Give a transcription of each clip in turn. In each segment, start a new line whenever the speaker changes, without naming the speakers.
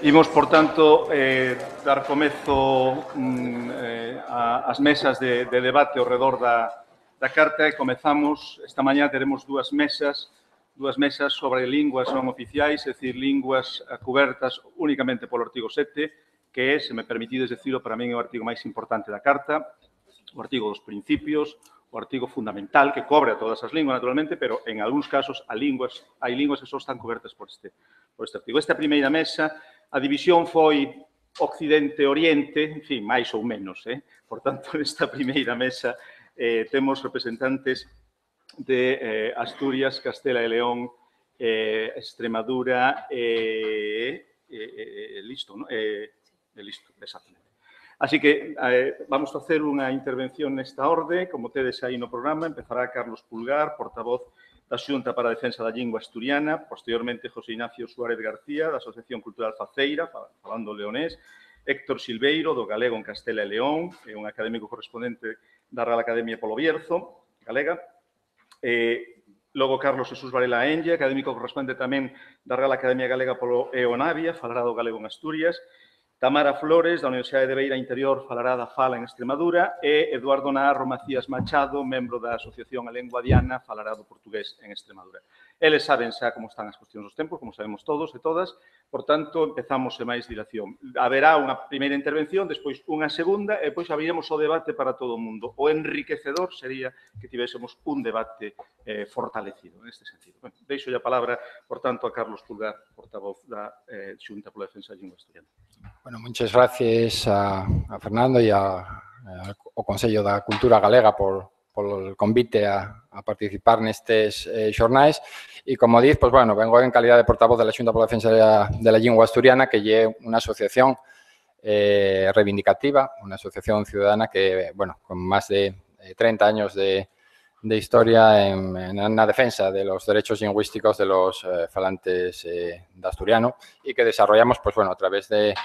Imos, por tanto, dar comezo ás mesas de debate ao redor da carta e comezamos. Esta mañá teremos dúas mesas sobre linguas non oficiais, é dicir, linguas cobertas únicamente polo artigo 7, que é, se me permitides decirlo, para min é o artigo máis importante da carta, o artigo dos principios, o artigo fundamental que cobre a todas as linguas, naturalmente, pero en algúns casos hai linguas que só están cobertas por este artigo. Esta primeira mesa, a división foi Occidente-Oriente, en fin, máis ou menos. Por tanto, nesta primeira mesa temos representantes de Asturias, Castela e León, Extremadura listo, non? Listo, exactamente. Así que vamos a facer unha intervención nesta orde. Como tedes aí no programa, empezará Carlos Pulgar, portavoz da Xunta para a Defensa da Lingua Asturiana, posteriormente José Ignacio Suárez García, da Asociación Cultural Faceira, falando leonés, Héctor Silveiro, do Galego en Castela e León, é un académico correspondente da Real Academia polo Bierzo, galega. Logo Carlos Jesús Varela Enlle, académico correspondente tamén da Real Academia Galega polo EONAVIA, falará do galego en Asturias. Tamara Flores, da Universidade de Beira Interior, falará da fala en Extremadura, e Eduardo Naharro Macías Machado, membro da Asociación A Lengua Diana, falará do portugués en Extremadura. Eles saben xa como están as cuestións dos tempos, como sabemos todos e todas, por tanto, empezamos sen máis dilación. Haberá unha primeira intervención, despois unha segunda, e depois abriremos o debate para todo o mundo. O enriquecedor sería que tivésemos un debate fortalecido, neste sentido. Bueno, deixo a palabra, por tanto, a Carlos Pulgar, portavoz da Xunta pola Defensa da Lingua Asturiana.
Bueno, muchas gracias a Fernando e ao Consello da Cultura Galega por el convite a participar nestes xornais. E, como diz, pues, bueno, vengo en calidad de portavoz de la Xunta pola Defensa de la Lingua Asturiana, que é unha asociación reivindicativa, unha asociación ciudadana que, bueno, con máis de 30 años de historia en la defensa de los derechos lingüísticos de los falantes de asturiano y que desarrollamos, pues bueno, a través de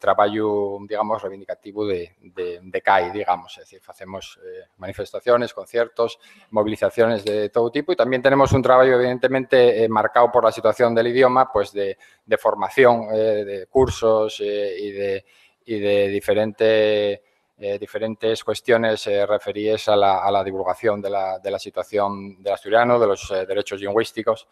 traballo, digamos, reivindicativo de CAI, digamos, es decir, hacemos manifestaciones, conciertos, movilizaciones de todo tipo y también tenemos un trabajo, evidentemente, marcado por la situación del idioma, pues de formación, de cursos y de diferentes cuestiones referidas a la divulgación de la situación del asturiano, de los derechos lingüísticos,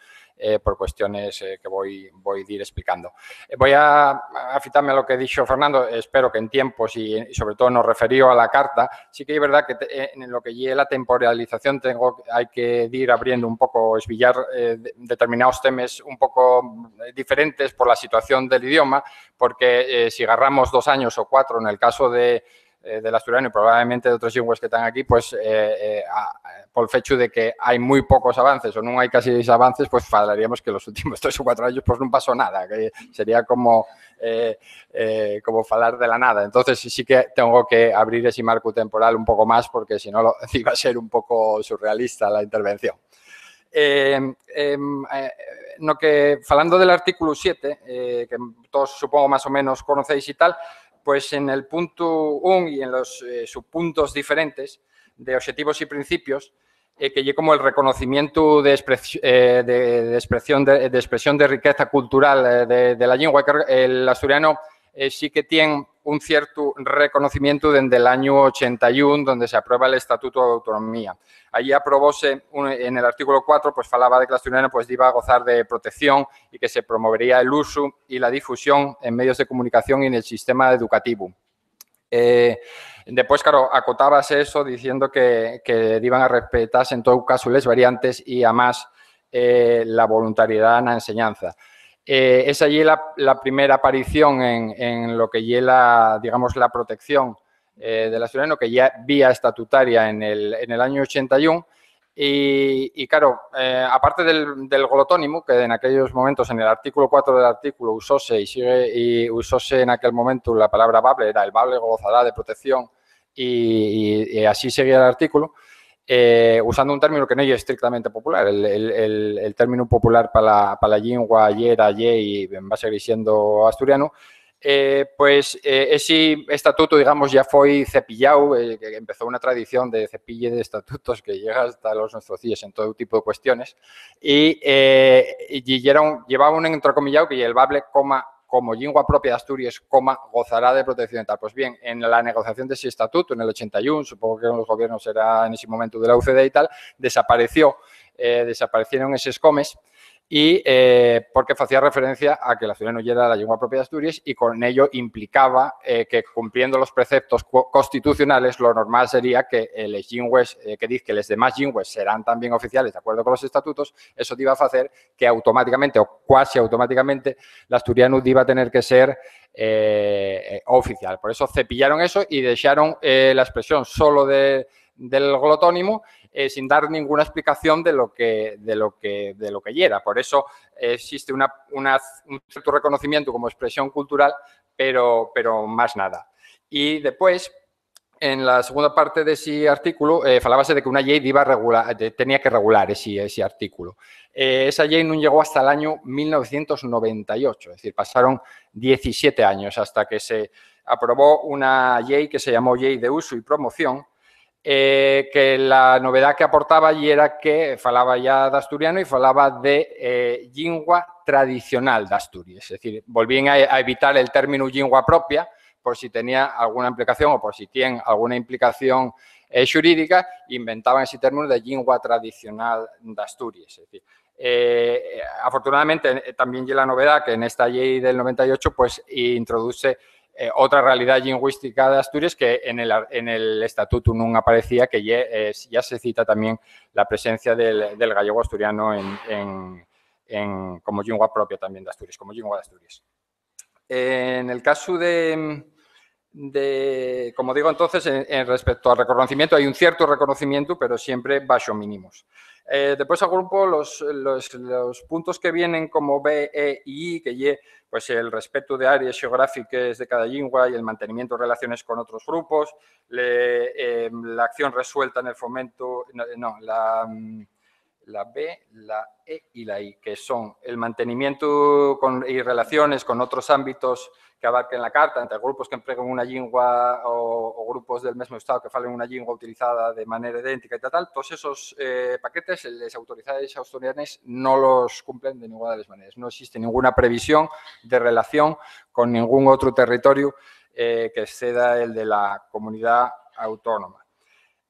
por cuestiones que voy a ir explicando. Voy a afitarme a lo que ha dicho Fernando, espero que en tiempos y sobre todo nos referido a la carta. Sí que es verdad que en lo que lleve la temporalización hay que ir abriendo un poco, esbillar determinados temas un poco diferentes por la situación del idioma, porque si agarramos 2 años o 4 en el caso del asturiano y probablemente de otras lenguas que están aquí, pues por el hecho de que hay muy pocos avances o no hay casi avances, pues hablaríamos que los últimos 3 o 4 años pues no pasó nada, que sería como hablar de la nada. Entonces sí que tengo que abrir ese marco temporal un poco más porque si no iba a ser un poco surrealista la intervención. Falando del artículo 7, que todos supongo más o menos conocéis y tal, pues en el punto 1 y en los subpuntos diferentes de objetivos y principios, que llegue como el reconocimiento de expresión de riqueza cultural de la lengua. El asturiano sí que tiene un cierto reconocimiento desde el año 81, donde se aprueba el Estatuto de Autonomía. Allí aprobóse en el artículo 4, pues falaba de que el asturiano pues iba a gozar de protección y que se promovería el uso y la difusión en medios de comunicación y en el sistema educativo. Después, claro, acotábase eso diciendo que iban a respetarse en todo caso las variantes y además la voluntariedad en la enseñanza. Es allí la primera aparición en lo que es digamos, la protección del asturiano, que ya vía estatutaria en el año 81. Y claro, aparte del glotónimo, que en aquellos momentos, en el artículo 4 del artículo, usóse en aquel momento la palabra bable, era el bable gozará de protección, y así seguía el artículo, usando un término que no es estrictamente popular. El término popular para la lengua era y va a seguir siendo asturiano. Pues ese estatuto, digamos, ya fue cepillado, que empezó una tradición de cepille de estatutos que llega hasta nuestros días en todo tipo de cuestiones, y llevaba un entrecomillado que el bable, como lingua propia de Asturias, gozará de protección tal. Pues bien, en la negociación de ese estatuto, en el 81, supongo que en los gobiernos era en ese momento de la UCD y tal, desaparecieron esos comes y porque hacía referencia a que el asturiano ya era la lengua propia de Asturias y con ello implicaba que cumpliendo los preceptos constitucionales lo normal sería que les lingües, que dice que les demás lingües serán también oficiales de acuerdo con los estatutos, eso iba a hacer que automáticamente o casi automáticamente el asturiano iba a tener que ser oficial. Por eso cepillaron eso y dejaron la expresión solo del glotónimo sin dar ninguna explicación de lo que era. Por eso existe un cierto reconocimiento como expresión cultural, pero más nada. Y después, en la segunda parte de ese artículo, falábase de que una ley tenía que regular ese artículo. Esa ley no llegó hasta el año 1998, es decir, pasaron 17 años hasta que se aprobó una ley que se llamó Ley de Uso y Promoción, que la novedad que aportaba allí era que falaba ya de asturiano y falaba de lingua tradicional de Asturias. Es decir, volvían a evitar el término lingua propia por si tenía alguna implicación o por si tiene alguna implicación jurídica, inventaban ese término de lingua tradicional de Asturias. Es decir, afortunadamente, también llega la novedad que en esta ley del 98 pues introduce otra realidad lingüística de Asturias que en el estatuto no aparecía, que ya se cita también la presencia del gallego asturiano como lengua propia también de Asturias, como lengua de Asturias. En el caso como digo entonces, respecto al reconocimiento, hay un cierto reconocimiento, pero siempre bajo mínimos. Después agrupo los puntos que vienen como B, E y I, que y pues el respeto de áreas geográficas de cada lengua y el mantenimiento de relaciones con otros grupos, la acción resuelta en el fomento, la B, la E y la I, que son el mantenimiento y relaciones con otros ámbitos que abarquen la carta, entre grupos que emplean una lengua o grupos del mismo estado que falen una lengua utilizada de manera idéntica y tal, todos esos paquetes, las autoridades asturianas no los cumplen de ninguna de las maneras. No existe ninguna previsión de relación con ningún otro territorio que exceda el de la comunidad autónoma.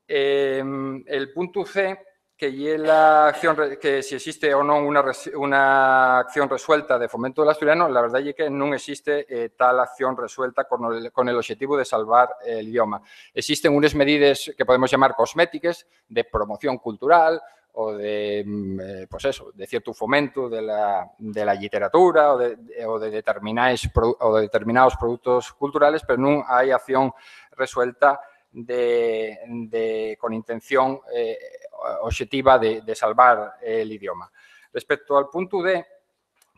El punto C, que si existe o no una acción resuelta de fomento del asturiano, la verdad es que no existe tal acción resuelta con el objetivo de salvar el idioma. Existen unas medidas que podemos llamar cosméticas de promoción cultural o de, pues eso, de cierto fomento de la literatura o de determinados productos culturales, pero no hay acción resuelta con intención objetiva de salvar el idioma. Respecto al punto D,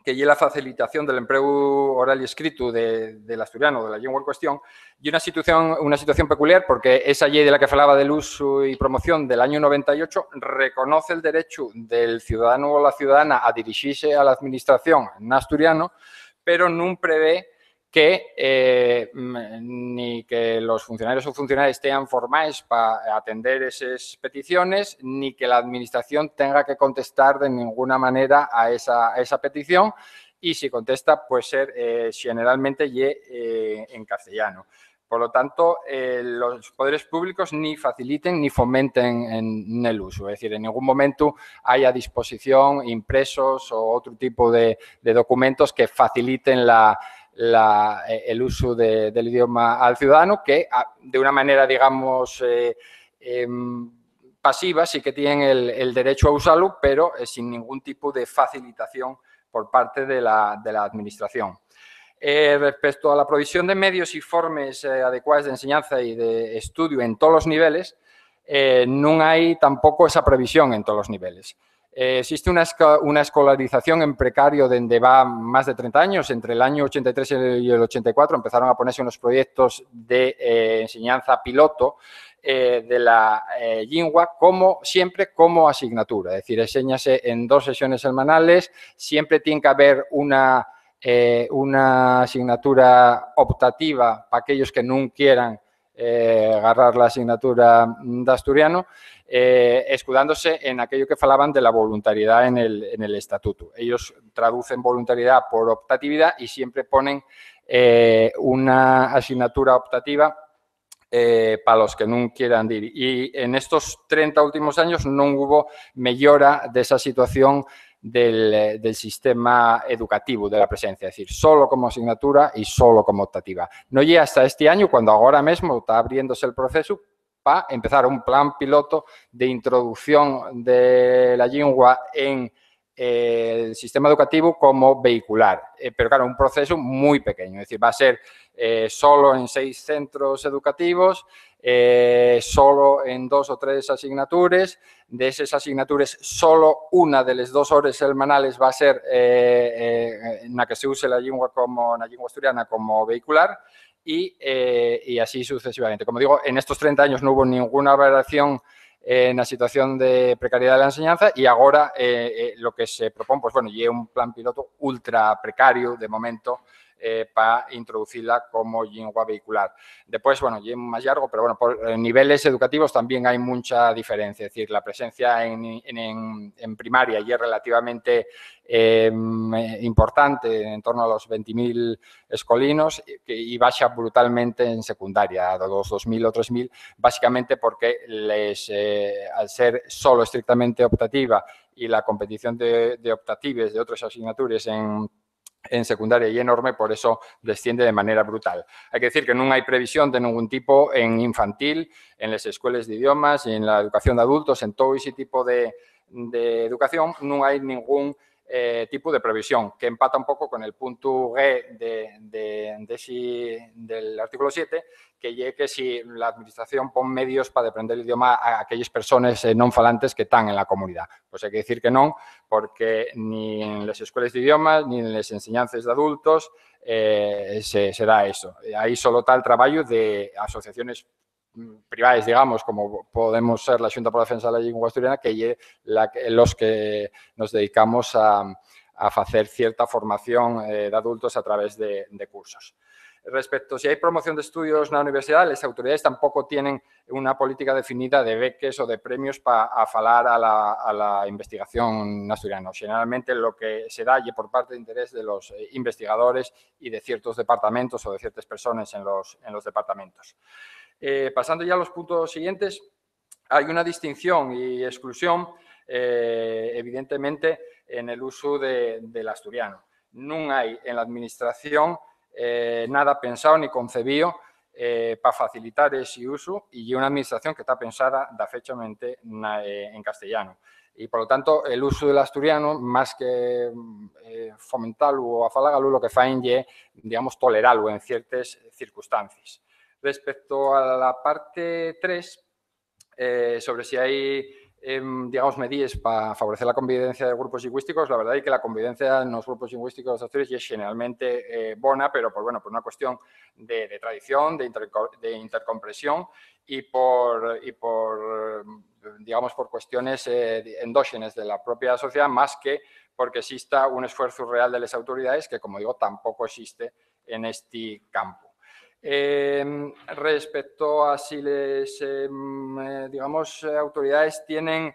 que es la facilitación del empleo oral y escrito del asturiano, de la lengua en cuestión, y una situación peculiar porque esa ley de la que falaba del uso y promoción del año 98 reconoce el derecho del ciudadano o la ciudadana a dirigirse a la administración en asturiano, pero no prevé que ni que los funcionarios o funcionarias estén formales para atender esas peticiones, ni que la administración tenga que contestar de ninguna manera a esa petición, y si contesta, puede ser generalmente en castellano. Por lo tanto, los poderes públicos ni faciliten ni fomenten en el uso. Es decir, en ningún momento hay a disposición impresos o otro tipo de documentos que faciliten el uso del idioma al ciudadano, que de una manera, digamos, pasiva sí que tienen el derecho a usarlo, pero sin ningún tipo de facilitación por parte de la administración. Respecto a la provisión de medios y formas adecuadas de enseñanza y de estudio en todos los niveles, no hay tampoco esa previsión en todos los niveles. Existe una escolarización en precario desde va más de 30 años. Entre el año 83 y el 84 empezaron a ponerse unos proyectos de enseñanza piloto de la lengua siempre como asignatura. Es decir, enséñase en 2 sesiones semanales, siempre tiene que haber una asignatura optativa para aquellos que no quieran agarrar la asignatura de asturiano, escudándose en aquello que falaban de la voluntariedad en el estatuto. Ellos traducen voluntariedad por optatividad y siempre ponen una asignatura optativa para los que non quieran ir. E en estos 30 últimos años non hubo mellora desa situación del sistema educativo de la presencia, es decir, solo como asignatura y solo como optativa. No llega hasta este año, cuando ahora mismo está abriéndose el proceso para empezar un plan piloto de introducción de la lengua en el sistema educativo como vehicular. Pero claro, un proceso muy pequeño, es decir, va a ser solo en 6 centros educativos, solo en 2 o 3 asignaturas. De esas asignaturas, solo una de las 2 hores semanales va a ser en la que se use la lengua asturiana como vehicular y así sucesivamente. Como digo, en estos 30 años no hubo ninguna variación en la situación de precariedad de la enseñanza y ahora lo que se propone, pues bueno, lleva un plan piloto ultra precario de momento para introducirla como lengua vehicular. Después, bueno, lleva más largo, pero bueno, por niveles educativos también hay mucha diferencia. Es decir, la presencia en primaria ya es relativamente importante, en torno a los 20.000 escolinos, y baja brutalmente en secundaria, a los 2.000 o 3.000, básicamente porque al ser solo estrictamente optativa y la competición de optatives de otras asignaturas en secundaria y enorme, por eso desciende de manera brutal. Hay que decir que no hay previsión de ningún tipo en infantil, en las escuelas de idiomas y en la educación de adultos, en todo ese tipo de educación, no hay ningún tipo de previsión, que empata un poco con el punto G del artículo 7, que llegue que si la administración pone medios para aprender el idioma a aquellas personas non falantes que están en la comunidad. Pues hay que decir que non, porque ni en las escuelas de idiomas ni en las enseñanzas de adultos se da eso. Ahí solo está el trabajo de asociaciones privadas, digamos, como podemos ser la Xunta por la Defensa de la Lengua Asturiana, que los que nos dedicamos a hacer cierta formación de adultos a través de cursos. Respecto a si hay promoción de estudios en la universidad, las autoridades tampoco tienen una política definida de beques o de premios para falar a la investigación asturiana. Generalmente lo que se da y por parte de interés de los investigadores y de ciertos departamentos o de ciertas personas en los departamentos. Pasando ya a los puntos siguientes, hay una distinción y exclusión, evidentemente, en el uso del asturiano. No hay en la administración nada pensado ni concebido para facilitar ese uso y una administración que está pensada fechamente en castellano. Y, por lo tanto, el uso del asturiano, más que fomentarlo o afalagarlo, lo que faen es, digamos, tolerarlo en ciertas circunstancias. Respecto a la parte 3, sobre si hay, digamos, medidas para favorecer la convivencia de grupos lingüísticos, la verdad es que la convivencia en los grupos lingüísticos de Asturias es generalmente buena, pero por una cuestión de tradición, de intercompresión y por digamos, por cuestiones endógenas de la propia sociedad, más que porque exista un esfuerzo real de las autoridades, que, como digo, tampoco existe en este campo. Respecto a si las digamos, autoridades tienen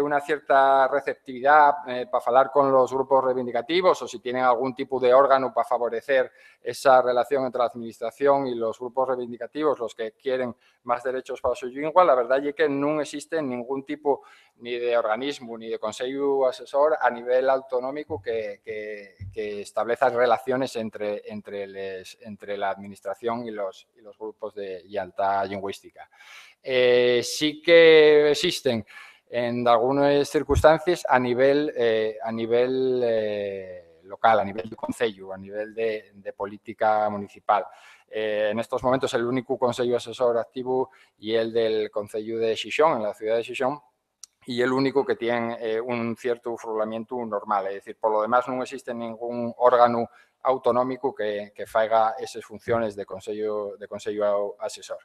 una cierta receptividad para hablar con los grupos reivindicativos o si tienen algún tipo de órgano para favorecer esa relación entre la administración y los grupos reivindicativos, los que quieren más derechos para su lengua, la verdad es que no existe ningún tipo ni de organismo ni de consejo asesor a nivel autonómico que establezca relaciones entre la administración y los grupos de lealtad lingüística. Sí que existen en algunas circunstancias a nivel local, a nivel de concello, a nivel de política municipal. En estos momentos el único consejo asesor activo y el del concello de Xixón, en la ciudad de Xixón, y el único que tiene un cierto funcionamiento normal. Es decir, por lo demás no existe ningún órgano autonómico que haga esas funciones de consejo asesor.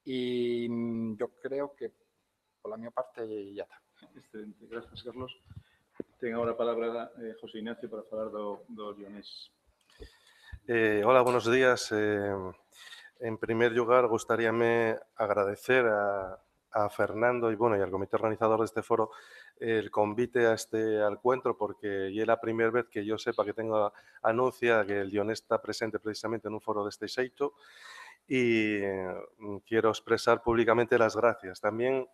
Y yo creo que por la mi parte ya está.
Excelente, gracias, Carlos. Ten ahora a palabra José Ignacio para falar do Lionés.
Hola, buenos días. En primer lugar, gustaríame agradecer a a Fernando y al comité organizador de este foro el convite a este encuentro, porque ya es la primera vez que yo sepa que tengo anuncia que el Lionés está presente precisamente en un foro de este xeito, y quiero expresar públicamente las gracias. También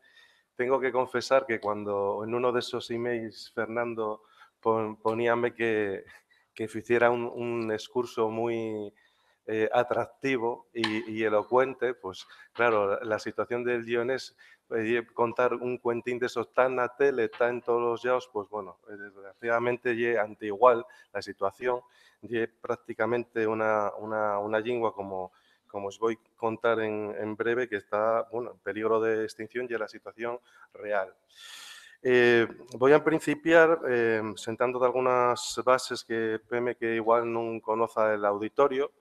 tengo que confesar que cuando en uno de esos emails Fernando poníame que hiciera un discurso muy atractivo y elocuente, pues claro, la situación del Lionés, contar un cuentín de esos tan na tele, tan en todos los lados, pues bueno, desgraciadamente lle ante igual la situación, lle prácticamente una lingua como os voy a contar en breve, que está en peligro de extinción y la situación real. Voy a principiar sentando de algunas bases que peme que igual no conoce el auditorio,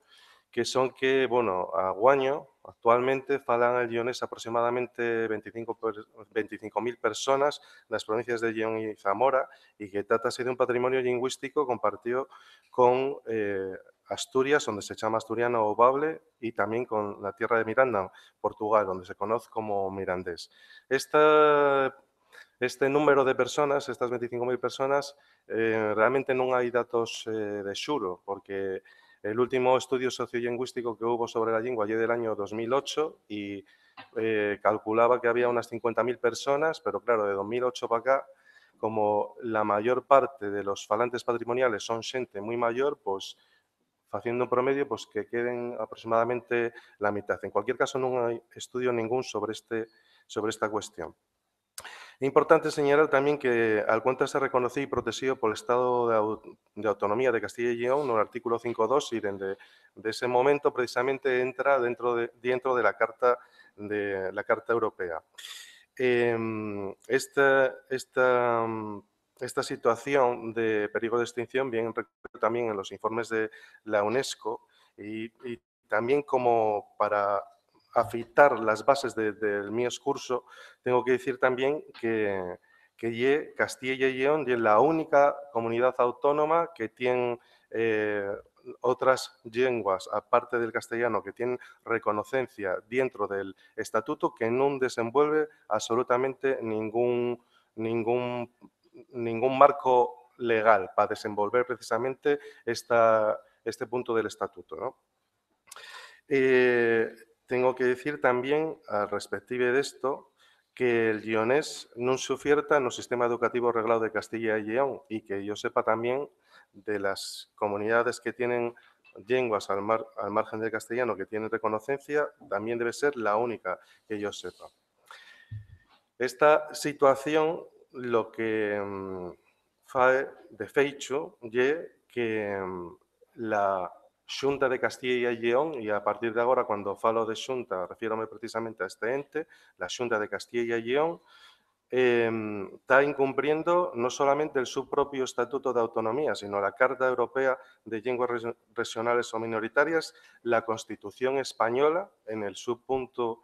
que son que, a guaño, actualmente falan el Lionés aproximadamente 25.000 personas en las provincias de León y Zamora, y que trátase de un patrimonio lingüístico compartido con Asturias, donde se llama asturiano o bable, y también con la tierra de Miranda, Portugal, donde se conoce como mirandés. Este número de personas, estas 25.000 personas, realmente no hay datos de xuro, porque el último estudio sociolingüístico que hubo sobre la lengua es del año 2008 y calculaba que había unas 50.000 personas, pero claro, de 2008 para acá, como la mayor parte de los falantes patrimoniales son xente muy mayor, pues haciendo un promedio, pues que queden aproximadamente la mitad. En cualquier caso, no hay estudio ningún sobre esta cuestión. Es importante señalar también que al encuentrase reconocido y protegido por el Estado de Autonomía de Castilla y León, en el artículo 5.2, y de ese momento precisamente entra dentro de la Carta Europea. Esta situación de peligro de extinción viene también en los informes de la UNESCO, y también como para afitar las bases del mi discurso, tengo que decir también que Castilla y León es la única comunidad autónoma que tiene otras lenguas, aparte del castellano, que tienen reconocencia dentro del estatuto, que no desenvuelve absolutamente ningún marco legal para desenvolver precisamente este punto del estatuto, ¿no? Tengo que decir también, al respecto de esto, que el Lionés no se oferta en el sistema educativo reglado de Castilla y León, y que yo sepa también de las comunidades que tienen lenguas al margen del castellano que tienen reconocencia, también debe ser la única que yo sepa. Esta situación lo que fae de fecho é que la Xunta de Castilla y León, y a partir de agora, cuando falo de Xunta, refiérome precisamente a este ente, la Xunta de Castilla y León, está incumpliendo no solamente el su propio Estatuto de Autonomía, sino la Carta Europea de Lenguas Regionales o Minoritarias, la Constitución Española, en el subpunto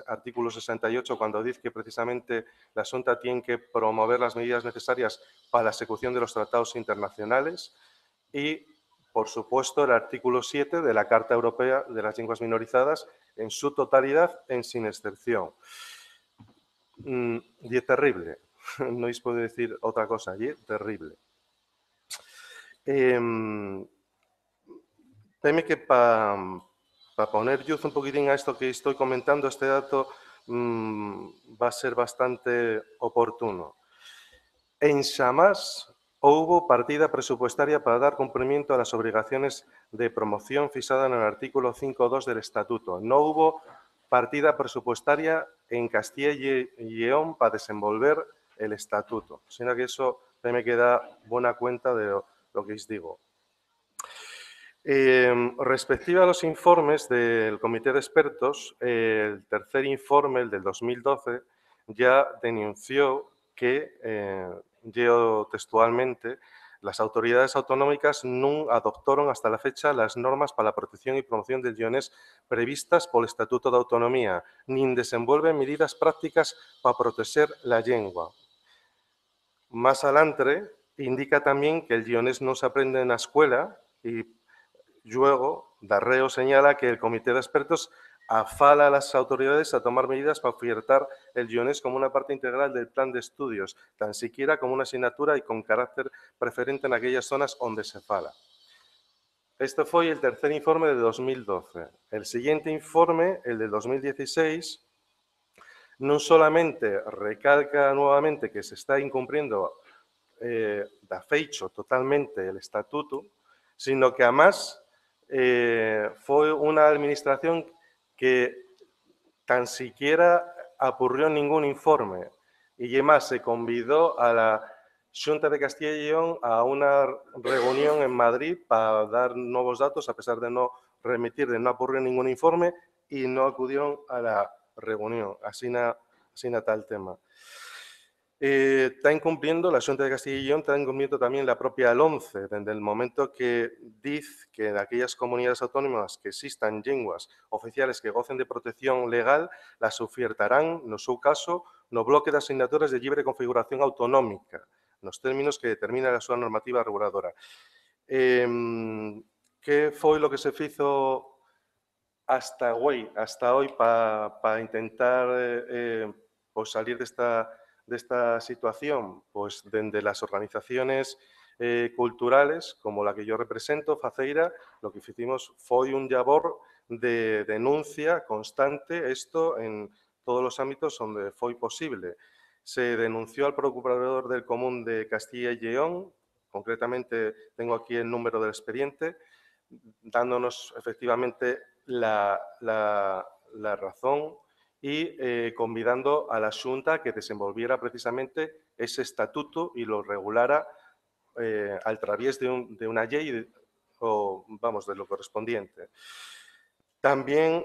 artículo 68, cuando dice que precisamente la Xunta tiene que promover las medidas necesarias para la ejecución de los tratados internacionales, y, por supuesto, el artículo 7 de la Carta Europea de las Lenguas Minorizadas en su totalidad, sin excepción. Y es terrible, no os puedo decir otra cosa, y es terrible. Teme que para poner luz un poquitín a esto que estoy comentando, este dato va a ser bastante oportuno. En xamás hubo partida presupuestaria para dar cumplimiento a las obligaciones de promoción fijada en el artículo 5.2 del Estatuto. No hubo partida presupuestaria en Castilla y León para desenvolver el Estatuto, sino que eso me queda buena cuenta de lo que os digo. Respecto a los informes del Comité de Expertos, el tercer informe, el del 2012, ya denunció que, leo textualmente, las autoridades autonómicas no adoptaron hasta la fecha las normas para la protección y promoción del lionés previstas por el Estatuto de Autonomía, ni desenvuelven medidas prácticas para proteger la lengua. Más adelante, indica también que el lionés no se aprende en la escuela, y luego, Darreo señala que el Comité de Expertos afala a las autoridades a tomar medidas para ofertar el lionés como una parte integral del plan de estudios, tan siquiera como una asignatura y con carácter preferente en aquellas zonas donde se fala. Este foi el tercer informe de 2012. El siguiente informe, el de 2016, non solamente recalca nuevamente que se está incumpliendo da feicho totalmente el estatuto, sino que además fue una administración que tan siquiera apurrió ningún informe y además se convidó a la Xunta de Castilla y León a una reunión en Madrid para dar nuevos datos, a pesar de no remitir, de no apurrir ningún informe, y no acudieron a la reunión. Así está el tema. Está incumpliendo, la Xunta de Castilla y León está incumpliendo también la propia LOMCE, desde el momento que dice que en aquellas comunidades autónomas que existan lenguas oficiales que gocen de protección legal, las ofertarán, no su caso, no bloque de asignaturas de libre configuración autonómica, nos términos que determina la súa normativa reguladora. ¿Qué fue lo que se hizo hasta hoy para intentar pues salir de esta situación? Pues desde las organizaciones culturales, como la que yo represento, Faceira, lo que hicimos fue un labor de denuncia constante, esto en todos los ámbitos donde fue posible. Se denunció al Procurador del Común de Castilla y León, concretamente tengo aquí el número del expediente, dándonos efectivamente la razón y convidando a la Xunta a que desenvolviera precisamente ese estatuto y lo regulara al través de una ley de lo correspondiente. También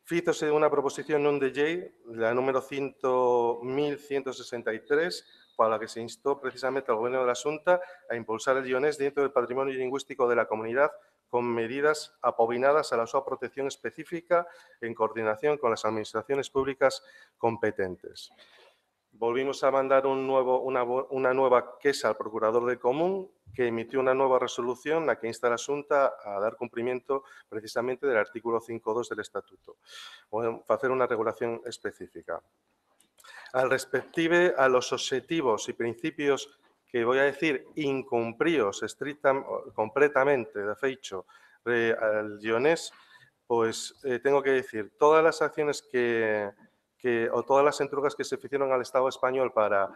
fízose una proposición non de ley, la número 1163, para la que se instó precisamente al Gobierno de la Xunta a impulsar el lionés dentro del patrimonio lingüístico de la comunidad con medidas apobinadas a la súa protección específica en coordinación con las administraciones públicas competentes. Volvimos a mandar una nueva queja al Procurador del Común, que emitió una nueva resolución en la que insta a la Xunta a dar cumplimiento precisamente del artículo 5.2 del Estatuto, o hacer una regulación específica. Al respective a los objetivos y principios que voy a decir incumplidos completamente de fecho al lionés, pues tengo que decir, todas las acciones o todas las entrugas que se hicieron al Estado español para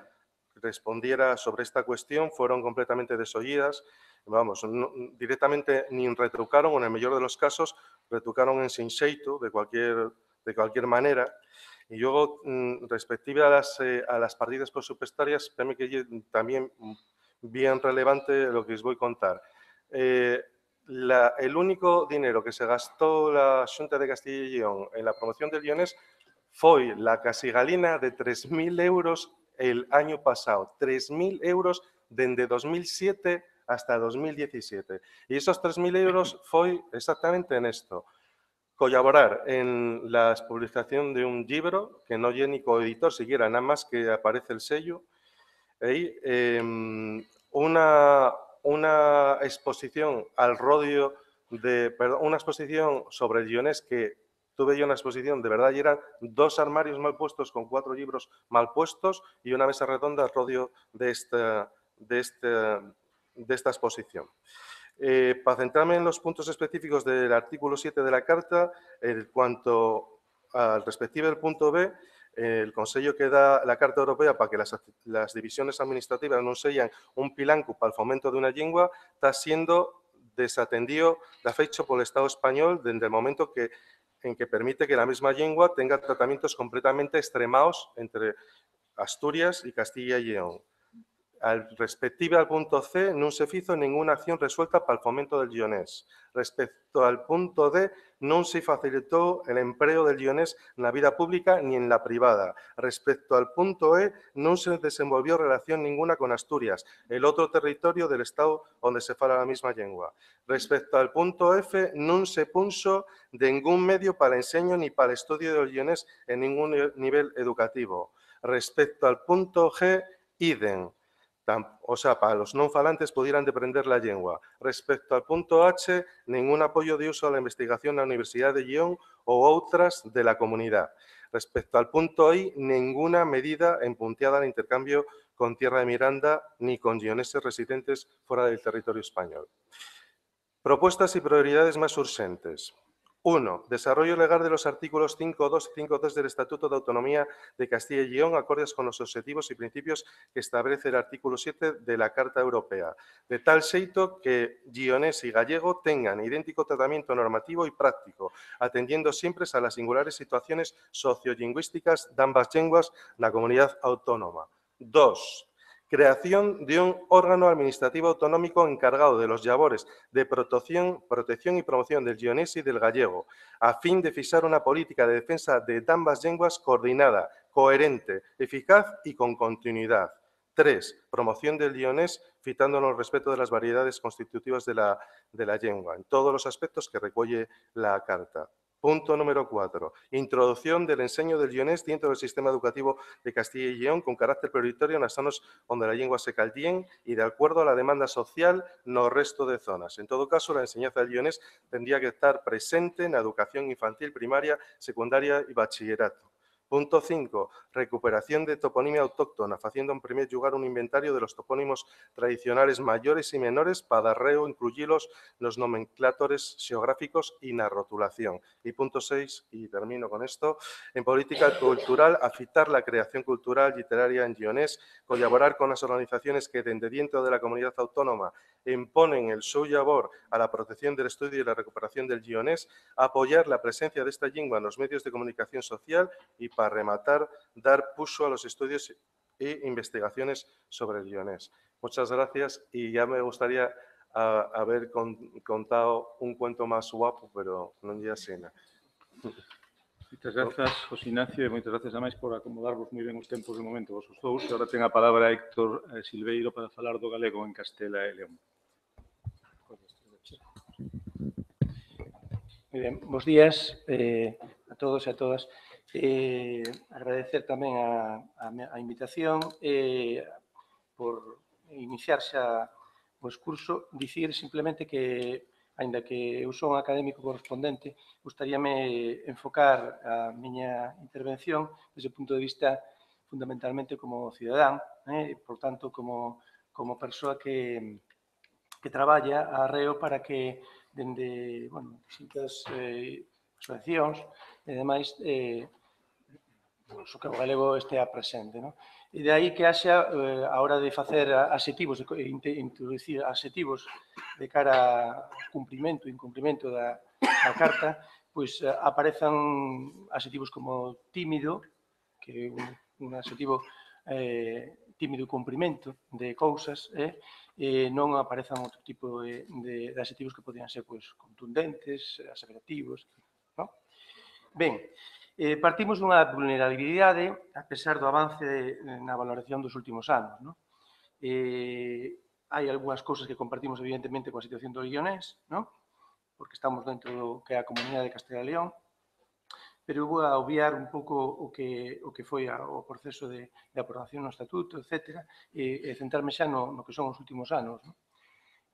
que respondiera sobre esta cuestión fueron completamente desoídas. Vamos, directamente ni retrucaron, o en el mejor de los casos, retrucaron en sin xeito, de cualquier manera. Y luego, respective a las partidas presupuestarias, que también bien relevante lo que os voy a contar. El único dinero que se gastó la Xunta de Castilla y León en la promoción del lionés fue la casigalina de 3.000 euros el año pasado. 3.000 euros desde 2007 hasta 2017. Y esos 3.000 euros fue exactamente en esto. Colaborar en la publicación de un libro, que no es ni coeditor siquiera, nada más que aparece el sello. Una exposición al rodio una exposición sobre el lionés que tuve yo una exposición, de verdad, y eran 2 armarios mal puestos con 4 libros mal puestos y una mesa redonda al rodio de esta exposición. Para centrarme en los puntos específicos del artículo 7 de la Carta, en cuanto al respectivo del punto B, el Consejo que da la Carta Europea para que las divisiones administrativas no sean un pilancu para el fomento de una lengua, está siendo desatendido de fecho por el Estado español desde el momento en que permite que la misma lengua tenga tratamientos completamente extremados entre Asturias y Castilla y León. Respective al punto C, non se fizo ninguna acción resuelta para el fomento del lionés. Respecto al punto D, non se facilitó el empleo del lionés en la vida pública ni en la privada. Respecto al punto E, non se desenvolvió relación ninguna con Asturias, el otro territorio del Estado donde se fala la misma lengua. Respecto al punto F, non se puso ningún medio para el enseño ni para el estudio del lionés en ningún nivel educativo. Respecto al punto G, idem. O sea, para los non falantes pudieran deprender la lengua. Respecto al punto H, ningún apoyo de uso a la investigación en la Universidad de Lyon o otras de la comunidad. Respecto al punto I, ninguna medida empunteada al intercambio con Tierra de Miranda ni con lioneses residentes fuera del territorio español. Propuestas y prioridades más urgentes. 1. Desarrollo legal de los artículos 5.2 y 5.3 del Estatuto de Autonomía de Castilla y León, acordes con los objetivos y principios que establece el artículo 7 de la Carta Europea, de tal xeito que guionés y gallego tengan idéntico tratamiento normativo y práctico, atendiendo siempre a las singulares situaciones sociolingüísticas de ambas lenguas en la comunidad autónoma. 2. Creación de un órgano administrativo autonómico encargado de los labores de protección y promoción del lionés y del gallego, a fin de fijar una política de defensa de ambas lenguas coordinada, coherente, eficaz y con continuidad. 3. Promoción del lionés, fitándonos el respeto de las variedades constitutivas de la lengua, en todos los aspectos que recolle la Carta. Punto número 4. Introducción del enseño del lionés dentro del sistema educativo de Castilla y León con carácter prioritario en las zonas donde la lengua se caldien y de acuerdo a la demanda social no resto de zonas. En todo caso, la enseñanza del lionés tendría que estar presente en la educación infantil, primaria, secundaria y bachillerato. Punto 5. Recuperación de toponimia autóctona, haciendo en primer lugar un inventario de los topónimos tradicionales mayores y menores para darreo incluirlos los nomenclatores geográficos y la rotulación. Y punto 6, y termino con esto, en política cultural, afitar la creación cultural literaria en lionés, colaborar con las organizaciones que desde dentro de la comunidad autónoma imponen el seu labor a la protección del estudio y la recuperación del lionés, apoyar la presencia de esta lengua en los medios de comunicación social y, para rematar, dar puso a los estudios e investigaciones sobre el lionés. Muchas gracias y ya me gustaría haber contado un cuento más guapo, pero no ya cena.
Moitas grazas, José Ignacio, e moitas grazas a máis por acomodarvos moi ben os tempos de momento vos os dous. E agora ten a palabra Héctor Silveiro para falar do galego en Castela e León.
Moi ben, bons días a todos e a todas. Agradecer tamén a invitación por iniciar xa o curso. Dicir simplemente que, aínda que eu son académico correspondente, gustaríame enfocar a miña intervención desde o punto de vista fundamentalmente como cidadán, por tanto, como persoa que traballa arreo para que dende distintas asociacións e demais o que o galego estea presente. E de aí que haxa, a hora de facer adxetivos, introducir adxetivos de cara ao cumprimento e incumprimento da Carta, pois aparezan adxetivos como tímido, que é un adxetivo tímido e cumprimento de cousas, non aparezan outro tipo de adxetivos que podían ser contundentes, aseverativos. Ben, partimos dunha vulnerabilidade, a pesar do avance na valoración dos últimos anos. Hai algunhas cousas que compartimos, evidentemente, coa situación do lionés, porque estamos dentro do que é a Comunidade de Castela e León, pero vou a obviar un pouco o que foi o proceso de aprobación no Estatuto, etc., e centrarme xa no que son os últimos anos.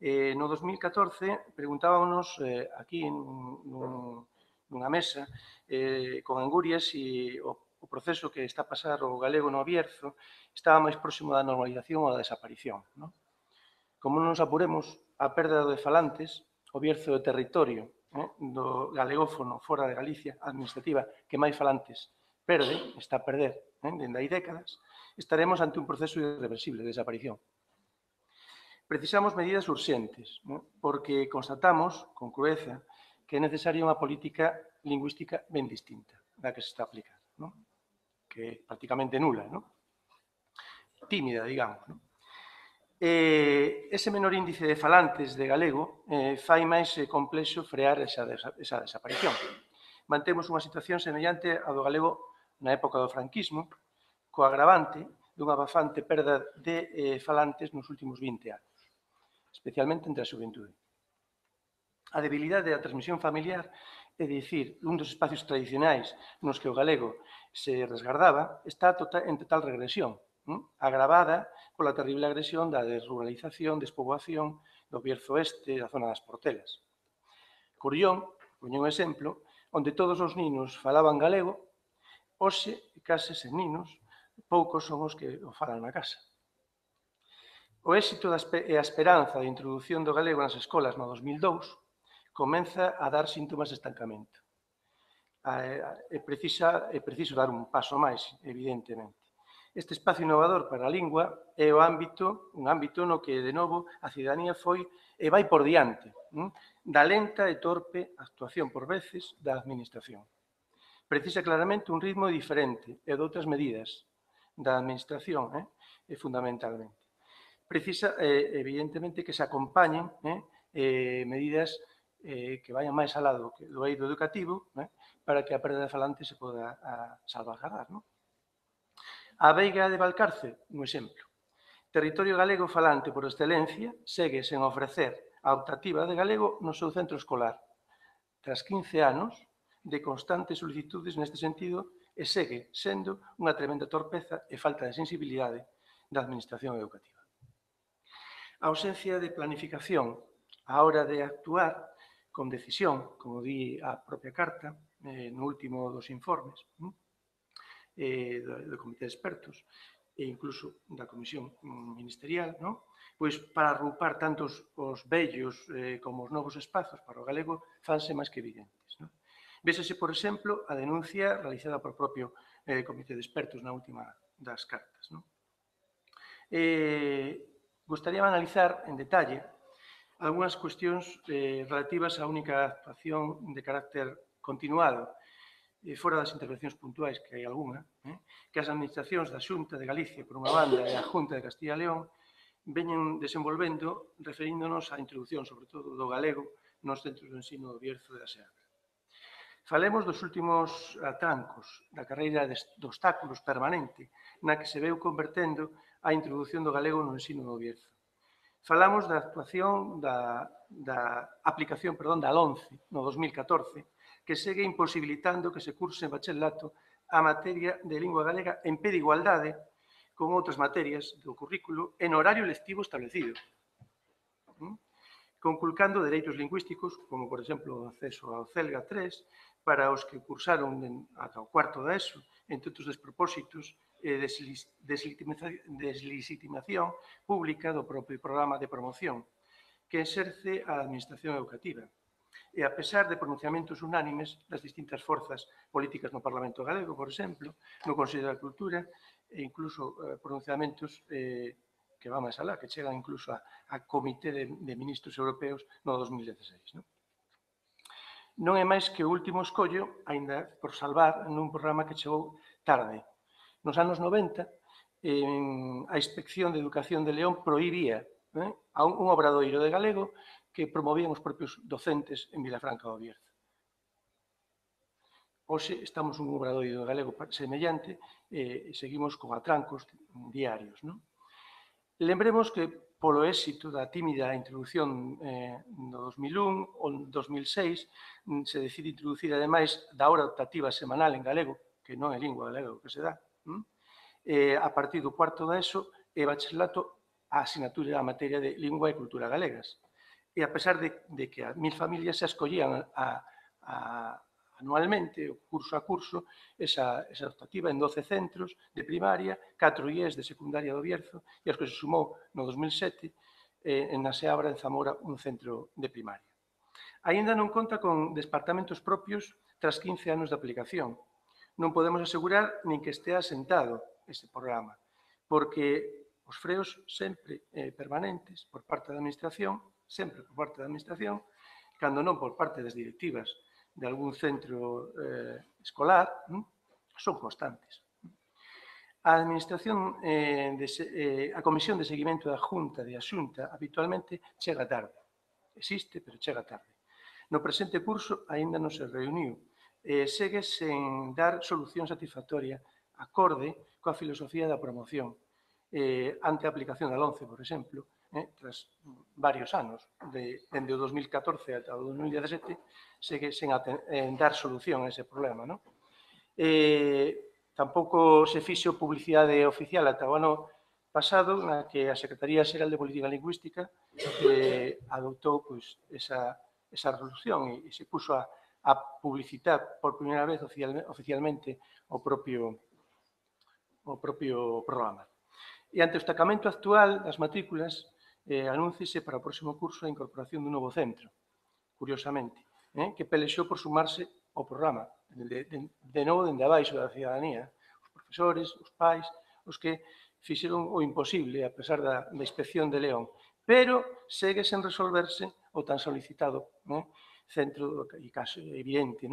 No 2014, preguntábamos aquí nunha mesa con Angurias se o proceso que está a pasar o galego no Bierzo estaba máis próximo da normalización ou da desaparición. Como non nos apuremos, a perda de falantes, o Bierzo é o territorio do galegófono fora de Galicia, administrativa, que máis falantes perde, está a perder dende hai décadas, estaremos ante un proceso irreversible de desaparición. Precisamos medidas urxentes, porque constatamos, con crueza, que é necesaria unha política lingüística ben distinta da que se está aplicando, que é prácticamente nula, tímida, digamos. Ese menor índice de falantes de galego fai máis complexo frear esa desaparición. Mantemos unha situación semellante a do galego na época do franquismo, co agravante dunha bastante perda de falantes nos últimos 20 anos, especialmente entre a xuventude. A debilidade da transmisión familiar, é dicir, un dos espacios tradicionais nos que o galego se resgardaba, está en total regresión. agravada pola terrible agresión da desruralización, despoboación do Bierzo Oeste e da zona das Portelas. Curión, poño un exemplo, onde todos os ninos falaban galego, hoxe, case sen ninos, poucos son os que o falan na casa. O éxito e a esperanza de introducción do galego nas escolas no 2002 comeza a dar síntomas de estancamento. É preciso dar un paso máis, evidentemente. Este espacio innovador para a lingua é un ámbito no que, de novo, a cidadanía foi e vai por diante da lenta e torpe actuación, por veces, da administración. Precisa claramente un ritmo diferente e de outras medidas da administración, fundamentalmente. Precisa, evidentemente, que se acompañen medidas que vayan máis alá do eido educativo para que a perda de falante se poda salvaguardar. A Veiga de Valcarce, un exemplo. Territorio galego falante por excelencia segue sen ofrecer a optativa de galego no seu centro escolar. Tras 15 anos de constantes solicitudes neste sentido e segue sendo unha tremenda torpeza e falta de sensibilidade da administración educativa. A ausencia de planificación á hora de actuar con decisión, como di a propia carta, no último dos informes, do Comité de Expertos e incluso da Comisión Ministerial, pois para agrupar tanto os vellos como os novos espazos para o galego fanse máis que evidentes. Vésese, por exemplo, a denuncia realizada por propio Comité de Expertos na última das cartas. Gostaría de analizar en detalle algunhas cuestións relativas á única actuación de carácter continuado, fora das intervencións puntuais, que hai algunha, que as administracións da Xunta de Galicia, por unha banda, e a Xunta de Castilla e León, veñen desenvolvendo referíndonos á introducción, sobre todo, do galego nos centros de ensino do Bierzo e da Seabra. Falemos dos últimos atrancos da carreira de obstáculos permanente na que se veu convertendo a introducción do galego no ensino do Bierzo. Falamos da actuación da aplicación da LOMCE no 2014, que segue imposibilitando que se curse en bacharelato a materia de lingua galega en pé de igualdade con outras materias do currículo en horario lectivo establecido, conculcando dereitos lingüísticos, como, por exemplo, o acceso ao CELGA 3, para os que cursaron ata o cuarto da ESO, entre outros despropósitos e deslegitimación pública do propio programa de promoción que exerce a Administración Educativa. E a pesar de pronunciamentos unánimes das distintas forzas políticas no Parlamento galego, por exemplo, no Consello da Cultura, e incluso pronunciamentos que van máis alá, que chegan incluso a Comité de Ministros Europeos no 2016. Non é máis que o último escollo, aínda por salvar, nun programa que chegou tarde. Nos anos 90, a Inspección de Educación de León prohibía a un obradoiro de galego que promovían os propios docentes en Vilafranca do Bierzo. Hoxe estamos nun obradoiro galego semellante e seguimos con atrancos diarios. Lembremos que polo éxito da tímida introducción no 2001 ou no 2006 se decide introducir, ademais, da hora optativa semanal en galego, que non é lingua galega o que se dá, a partir do cuarto da ESO e bacharelato a asignatura da materia de lingua e cultura galegas. E a pesar de que a 1000 familias se escollían anualmente, curso a curso, esa optativa en 12 centros de primaria, 4 IES de secundaria do Bierzo, e as que se sumou no 2007 na Seabra, en Zamora, un centro de primaria. Aínda non conta con departamentos propios tras 15 anos de aplicación. Non podemos asegurar nin que estea asentado este programa, porque os freos sempre permanentes por parte da Administración, cando non por parte das directivas de algún centro escolar, son constantes. A Administración, a Comisión de Seguimento da Junta e a Xunta habitualmente chega tarde. Existe, pero chega tarde. No presente curso aínda non se reuniu e segue sen dar solución satisfactoria acorde coa filosofía da promoción ante a aplicación da LOMCE, por exemplo, tras varios anos, dende o 2014 ata o 2017, segue sen dar solución a ese problema. Tampouco se fixo publicidade oficial ata o ano pasado, na que a Secretaría Xeral de Política Lingüística adoptou pois, esa resolución e se puxo a publicitar por primeira vez oficialmente o propio programa. E ante o estacamento actual das matrículas, anúnciese para o próximo curso a incorporación dun novo centro, curiosamente, que pelexou por sumarse ao programa, de novo dende abaixo da cidadanía, os profesores, os pais, os que fixeron o imposible, a pesar da inspección de León, pero segue sen resolverse o tan solicitado centro, e caso evidente,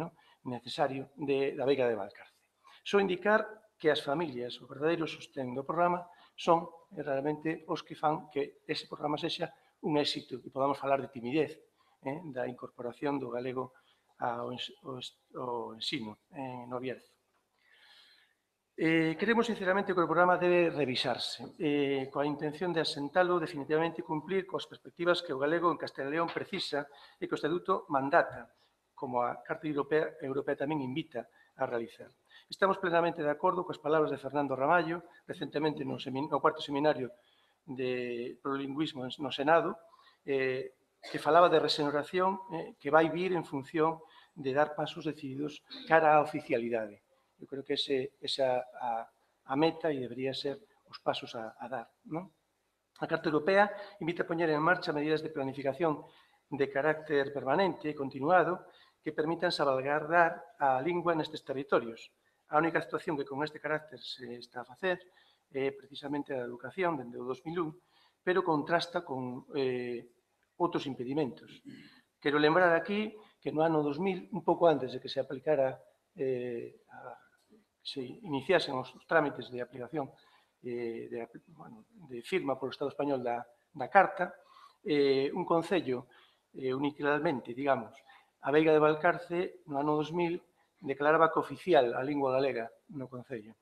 necesario, da Veiga de Valcarce. Só indicar que as familias, o verdadeiro sostén do programa, son realmente os que fan que ese programa sexa un éxito e podamos falar de timidez da incorporación do galego ao ensino no Bierzo. Queremos sinceramente que o programa debe revisarse coa intención de asentalo definitivamente e cumplir coas perspectivas que o galego en Castela e León precisa e que o Estatuto mandata, como a Carta Europea tamén invita a realizar. Estamos plenamente de acordo coas palabras de Fernando Ramallo, recentemente no cuarto seminario de Prolingüismo no Senado, que falaba de regeneración que vai vir en función de dar pasos decididos cara á oficialidade. Eu creo que esa a meta e debería ser os pasos a dar. A Carta Europea invita a poñer en marcha medidas de planificación de carácter permanente e continuado que permitan salvaguardar a lingua nestes territorios. A única actuación que con este carácter se está a facer é precisamente a educación dende o 2001, pero contrasta con outros impedimentos. Quero lembrar aquí que no ano 2000, un pouco antes de que se aplicara se iniciasen os trámites de aplicación de firma polo Estado español da Carta, un concello unilateralmente, digamos, a Veiga de Valcarce, no ano 2000, declaraba que oficial a lingua galega no concello.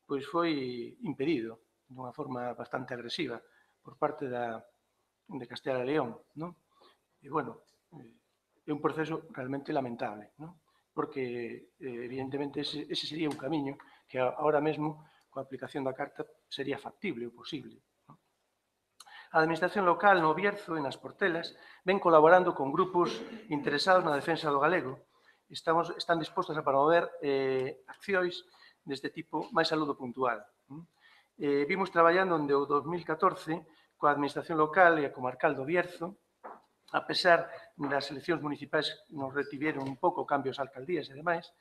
Pois foi impedido dunha forma bastante agresiva por parte de Castela e León. E, bueno, é un proceso realmente lamentable, porque, evidentemente, ese sería un camiño que ahora mesmo, coa aplicación da Carta, sería factible ou posible. A Administración local no Bierzo e nas Portelas ven colaborando con grupos interesados na defensa do galego. Están dispostos a promover accións deste tipo máis a ludo puntual. Vimos traballando onde o 2014 coa Administración local e a comarcal do Bierzo, a pesar das eleccións municipais nos retiveron un pouco cambios alcaldías e demais,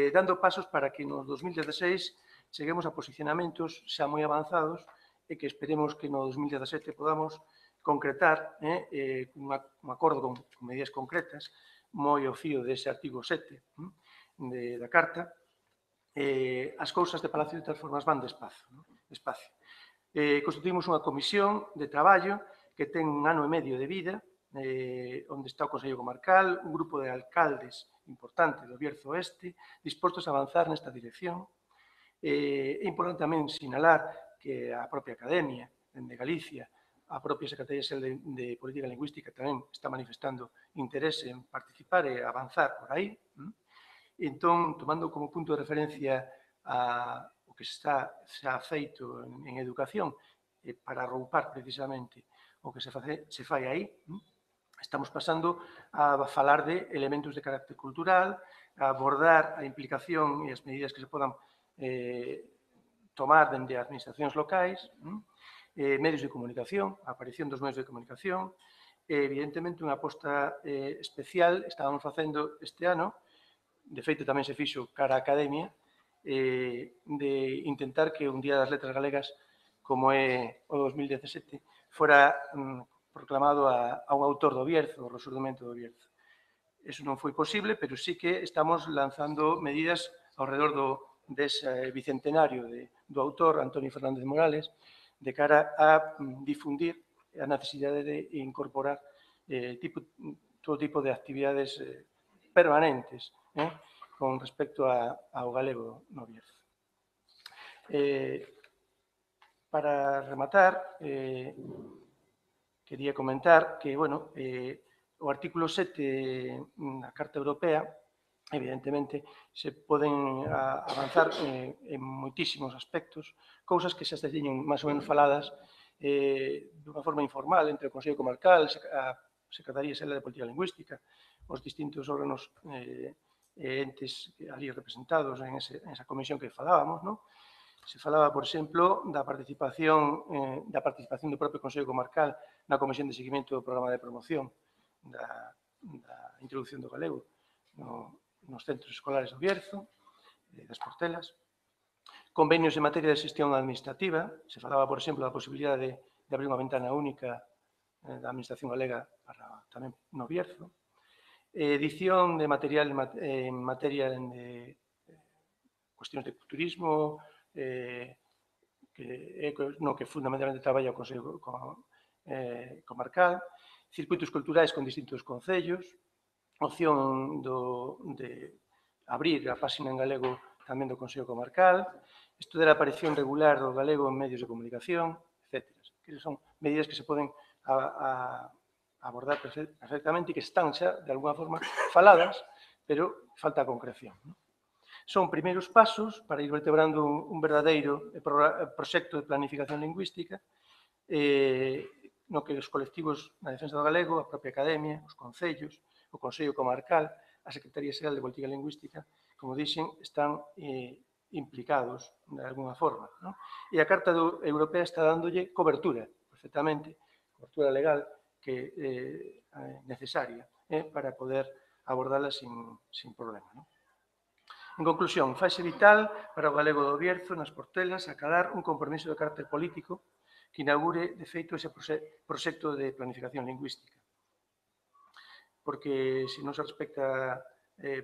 dando pasos para que no 2016 cheguemos a posicionamentos xa moi avanzados e que esperemos que no 2017 podamos concretar un acordo con medidas concretas moi ao fío dese artigo 7 da Carta. As cousas de Palacio de Transformas van despacio. Constituímos unha comisión de traballo que ten un ano e medio de vida, onde está o Consello Comarcal, un grupo de alcaldes importante do Bierzo Oeste, dispostos a avanzar nesta dirección. É importante tamén sinalar que a propia Academia de Galicia, a propia Secretaría de Política Lingüística tamén está manifestando interese en participar e avanzar por aí. Entón, tomando como punto de referencia o que xa feito en educación para arroupar precisamente o que se fai aí, estamos pasando a falar de elementos de carácter cultural, a abordar a implicación e as medidas que se podan tomar dende as administracións locais, medios de comunicación, a aparición dos medios de comunicación, evidentemente unha aposta especial estábamos facendo este ano, de feito tamén se fixo cara á Academia, de intentar que un Día das Letras Galegas, como é o 2017, fora proclamado a un autor do Bierzo, o Resurdimento do Bierzo. Eso non foi posible, pero sí que estamos lanzando medidas ao redor dese bicentenario do autor, Antonio Fernández Morales, de cara a difundir a necesidade de incorporar todo tipo de actividades permanentes con respecto ao galego no Bierzo. Para rematar, quería comentar que, o artículo 7 da Carta Europea evidentemente, se poden avanzar en moitísimos aspectos, cousas que xa se teñen máis ou menos faladas dunha forma informal entre o Consello Comarcal, a Secretaría Xeral de Política Lingüística, os distintos órganos entes ali representados en esa comisión que falábamos, non? Se falaba, por exemplo, da participación do propio Consello Comarcal na Comisión de Seguimento do Programa de Promoción da introducción do galego nos centros escolares do Bierzo, das Portelas. Convenios en materia de xestión administrativa. Se falaba, por exemplo, da posibilidade de abrir unha ventana única da Administración galega para tamén no Bierzo. Edición de material en materia de cuestións de culturismo, no que fundamentalmente traballa o Consello Comarcal, circuitos culturais con distintos concellos, opción de abrir a páxina en galego tamén do Consello Comarcal, estudar a aparición regular do galego en medios de comunicación, etc. Que son medidas que se poden abordar perfectamente e que están xa, de alguna forma, faladas, pero falta a concreción. Son primeiros pasos para ir vertebrando un verdadeiro proxecto de planificación lingüística no que os colectivos na defensa do galego, a propia academia, os concellos, o Consello Comarcal, a Secretaría Xeral de Política Lingüística, como dixen, están implicados de alguna forma. Non? E a Carta Europea está dándolle cobertura, perfectamente, cobertura legal que é necesaria para poder abordarla sin problema. Non? En conclusión, faise vital para o galego do Bierzo nas Portelas acadar un compromiso de carácter político que inaugure, de feito, ese proxecto de planificación lingüística. Porque, se non se respecta,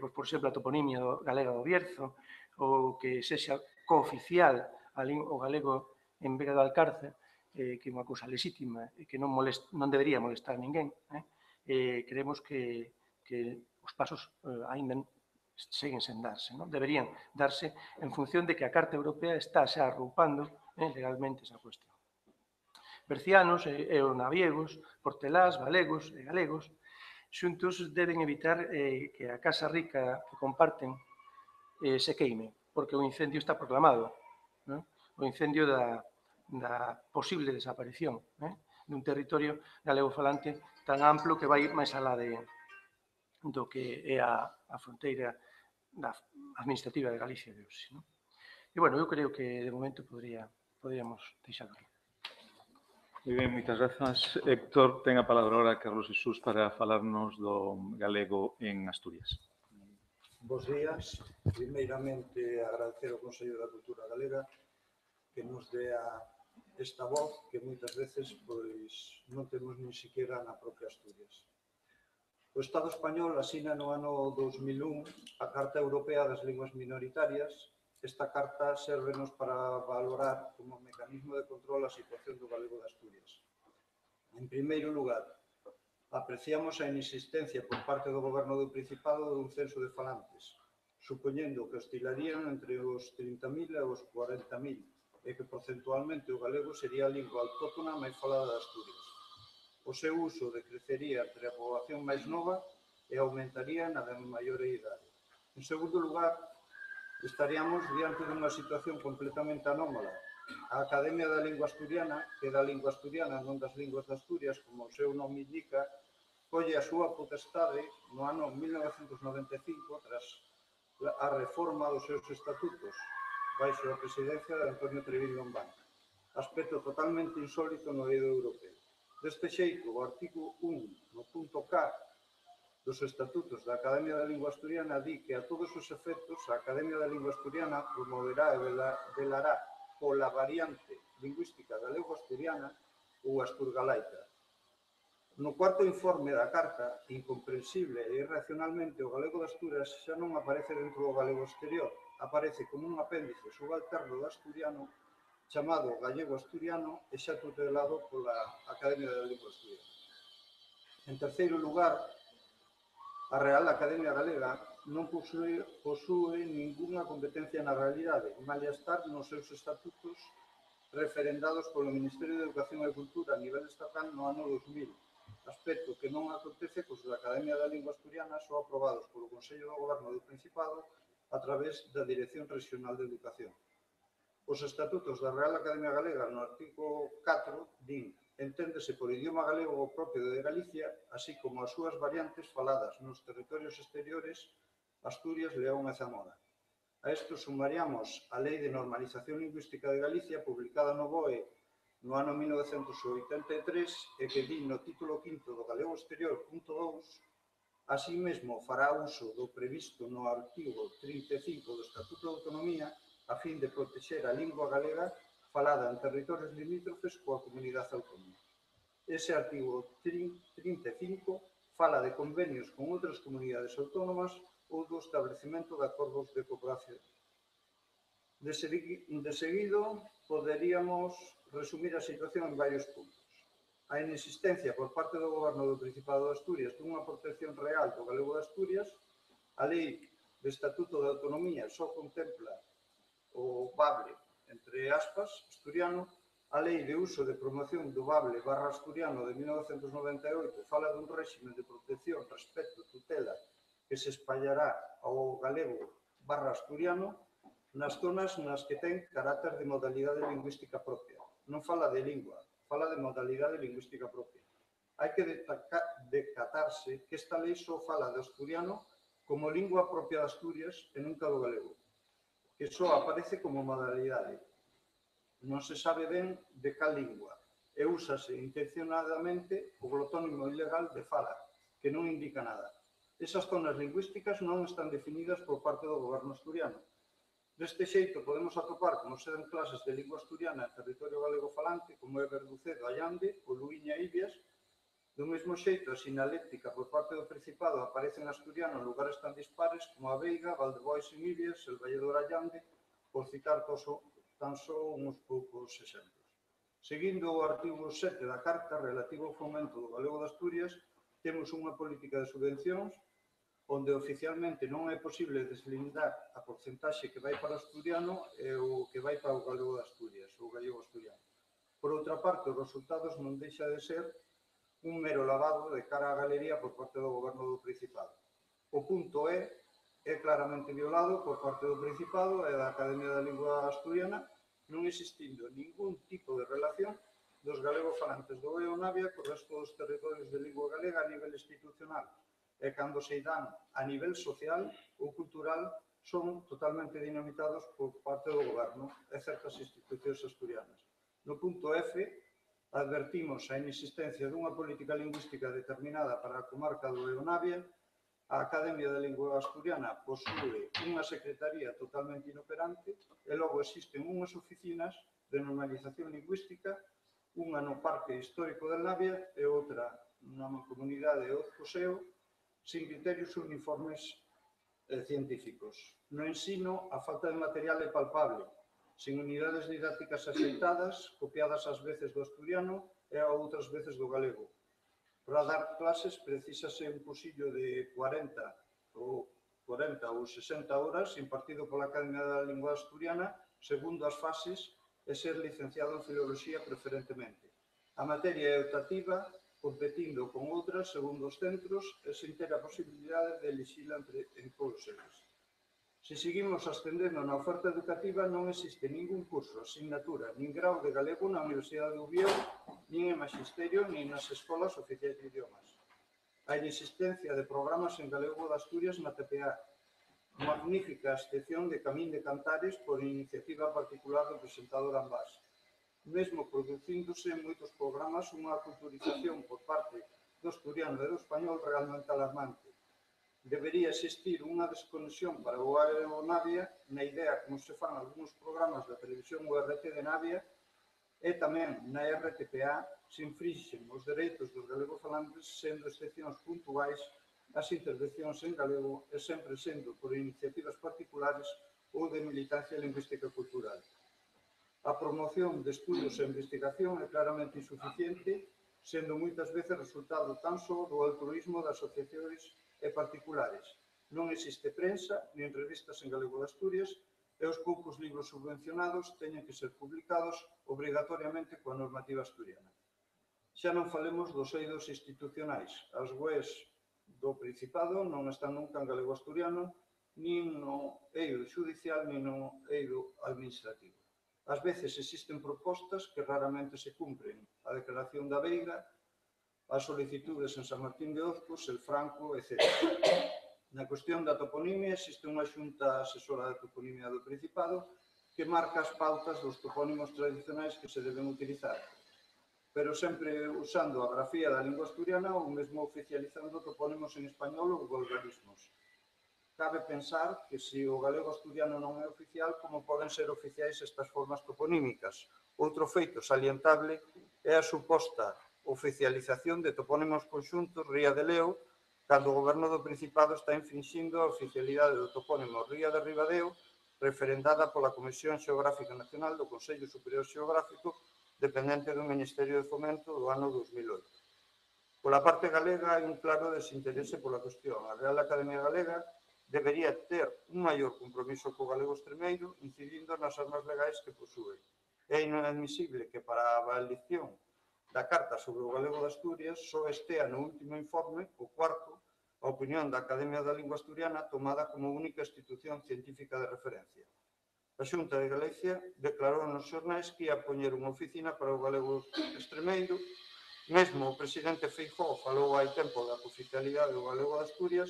por exemplo, a toponimia galega do Bierzo, ou que sexa cooficial o galego en Vega do Alcárcer, que é unha cousa lexítima e que non debería molestar a ninguén, creemos que os pasos ainda seguen sen darse. Non? Deberían darse en función de que a Carta Europea está xa arroupando legalmente esa cuestión. Bercianos e naviegos, portelás, valegos e galegos, xuntos deben evitar que a casa rica que comparten se queime, porque o incendio está proclamado. Non? O incendio da posible desaparición dun territorio galegofalante tan amplo que vai máis alá do que é a fronteira administrativa de Galicia de hoxe. Non? E, bueno, eu creo que de momento poderíamos deixarlo aquí.
Moi ben, moitas grazas. Héctor, ten a palabra agora Carlos Jesús para falarnos do galego en Asturias.
Bos días. Primeiramente, agradecer ao Consello da Cultura Galega que nos dea esta voz que moitas veces pois non temos nin siquiera na propia Asturias. O Estado español asina no ano 2001 a Carta Europea das Linguas Minoritarias. Esta carta sérvenos para valorar como mecanismo de control a situación do galego de Asturias. En primeiro lugar, apreciamos a inexistencia por parte do Goberno do Principado dun censo de falantes, supoñendo que oscilarían entre os 30.000 e os 40.000, e que porcentualmente o galego sería a lingua autóctona máis falada de Asturias. O seu uso decrecería entre a poboación máis nova e aumentaría na de maior idade. En segundo lugar, estaríamos diante dunha situación completamente anómala. A Academia da Lingua Asturiana, que é da lingua asturiana, non das linguas de Asturias, como o seu nome indica, colle a súa potestade no ano 1995 tras a reforma dos seus estatutos, baixo a presidencia de Antonio Treviño Lombán. Aspecto totalmente insólito no eido europeo. Deste xeito, o artigo 1, no punto K dos estatutos da Academia da Lingua Asturiana, di que a todos os efectos a Academia da Lingua Asturiana promoverá e velará pola variante lingüística galego-asturiana ou asturgalaica. No cuarto informe da Carta, incomprensible e irracionalmente, o galego de Asturias xa non aparece dentro do galego exterior, aparece como un apéndice subalterno do asturiano chamado gallego asturiano e xa tutelado pola Academia da Lingua Asturiana. En terceiro lugar, a Real Academia Galega non posúe ningunha competencia na realidade, malia estar nos seus estatutos referendados polo Ministerio de Educación e Cultura a nivel estatal no ano 2000, aspecto que non acontece cos da Academia da Lingua Asturiana só aprobados polo Consello do Goberno do Principado a través da Dirección Regional de Educación. Os estatutos da Real Academia Galega no artigo 4 din: enténdese por idioma galego o propio de Galicia, así como as súas variantes faladas nos territorios exteriores Asturias, León e Zamora. A isto sumariamos a Lei de Normalización Lingüística de Galicia, publicada no BOE no ano 1983, e que di no título 5 do Galego Exterior, punto 2, así mesmo fará uso do previsto no artigo 35 do Estatuto de Autonomía a fin de protexer a lingua galega falada en territorios limítrofes coa comunidade autónoma. Ese artigo 35 fala de convenios con outras comunidades autónomas ou do establecemento de acordos de cooperación. De seguido, poderíamos resumir a situación en varios puntos. A inexistencia por parte do Goberno do Principado de Asturias dunha protección real do galego de Asturias, a Lei de Estatuto de Autonomía só contempla o bable, entre aspas, asturiano. A Lei de Uso de Promoción do Bable / Asturiano de 1998 fala dun réxime de protección, respecto, tutela, que se espallará ao galego / asturiano nas zonas nas que ten carácter de modalidade lingüística propia. Non fala de lingua, fala de modalidade lingüística propia. Hai que decatarse que esta lei só fala de asturiano como lingua propia de Asturias e nunca do galego, que só aparece como modalidade. Non se sabe ben de cal lingua e úsase intencionadamente o glotónimo ilegal de fala, que non indica nada. Esas zonas lingüísticas non están definidas por parte do goberno asturiano. Deste xeito podemos atopar como se dan clases de lingua asturiana en territorio galego falante como é Verducedo, Allande ou Luíña, Ibias. Do mesmo xeito, a sinaléctica por parte do Principado aparece en asturiano en lugares tan dispares como a Veiga, Valdebois en Ibias, El Valledor, Allande, por citar tan só uns poucos exemplos. Seguindo o artigo 7 da Carta relativo ao fomento do galego de Asturias, temos unha política de subvencións onde oficialmente non é posible deslindar a porcentaxe que vai para o asturiano e o que vai para o galego de Asturias, o gallego asturiano. Por outra parte, os resultados non deixa de ser un mero lavado de cara á galería por parte do goberno do Principado. O punto é claramente violado por parte do Principado e da Academia da Lingua Asturiana, non existindo ningún tipo de relación dos galegofalantes do EO Navia co resto dos territorios de lingua galega a nivel institucional, e cando se dan a nivel social ou cultural son totalmente dinamitados por parte do goberno e certas institucións asturianas. No punto F, advertimos a inexistencia dunha política lingüística determinada para a comarca do EO Navia. A Academia da Lingua Asturiana posúe unha secretaría totalmente inoperante e logo existen unhas oficinas de normalización lingüística, unha no Parque Histórico de Navia e outra na Mancomunidade de Ozcoseo, sin criterios uniformes científicos. No ensino, a falta de material é palpable, sin unidades didácticas axeitadas, copiadas ás veces do asturiano e a outras veces do galego. Para dar clases precisase un cursillo de 40 ou 60 horas impartido pola Academia da Lingua Asturiana segundo as fases e ser licenciado en Filoloxía preferentemente. A materia é optativa, competindo con outras segundo os centros e sen ter a posibilidade de elixila en todos eles. Se seguimos ascendendo na oferta educativa, non existe ningún curso, asignatura, nin grau de galego na Universidade de Ubieu, nin en Magisterio, nin nas escolas oficiais de idiomas. A inexistencia de programas en galego de Asturias na TPA, magnífica excepción de Camín de Cantares por iniciativa particular do presentador Ambás. Mesmo producíndose en moitos programas unha culturización por parte do asturiano e do español realmente alarmante. Debería existir unha desconexión para o EO Navia na idea como se fan algúns programas da televisión URT de Navia e tamén na RTPA se infrinxen os dereitos dos galegofalantes sendo excepcións puntuais as intervencións en galego e sempre sendo por iniciativas particulares ou de militancia lingüística cultural. A promoción de estudos e investigación é claramente insuficiente, sendo moitas veces resultado tan só do altruísmo de asociacións e particulares. Non existe prensa, nin revistas en galego de Asturias, e os poucos libros subvencionados teñen que ser publicados obrigatoriamente coa normativa asturiana. Xa non falemos dos eidos institucionais. As webs do Principado non están nunca en galego-asturiano, nin no eido judicial, nin no eido administrativo. Ás veces existen propostas que raramente se cumpren. A declaración da Veiga, as solicitudes en San Martín de Ozcos, el Franco, etc. Na cuestión da toponimia, existe unha xunta asesora da toponimia do Principado que marca as pautas dos topónimos tradicionais que se deben utilizar, pero sempre usando a grafía da lingua asturiana ou mesmo oficializando topónimos en español ou vulgarismos. Cabe pensar que se o galego asturiano non é oficial, como poden ser oficiais estas formas toponímicas. Outro feito salientable é a suposta oficialización de topónimos conxuntos Ría de Leo, cando o goberno do Principado está infringindo a oficialidade do topónimo Ría de Ribadeo, referendada pola Comisión Xeográfica Nacional do Consello Superior Xeográfico, dependente do Ministerio de Fomento do ano 2008. Pola parte galega hai un claro desinterese pola cuestión. A Real Academia Galega debería ter un maior compromiso co galego extremeiro, incidindo nas normas legais que posúe. É inadmisible que para a avaliación da Carta sobre o Galego de Asturias só estea no último informe, o cuarto, a opinión da Academia da Lingua Asturiana tomada como única institución científica de referencia. A Xunta de Galicia declarou nos xornais que ia poñer unha oficina para o galego extremeiro. Mesmo o presidente Feijóo falou hai tempo da oficialidade do galego de Asturias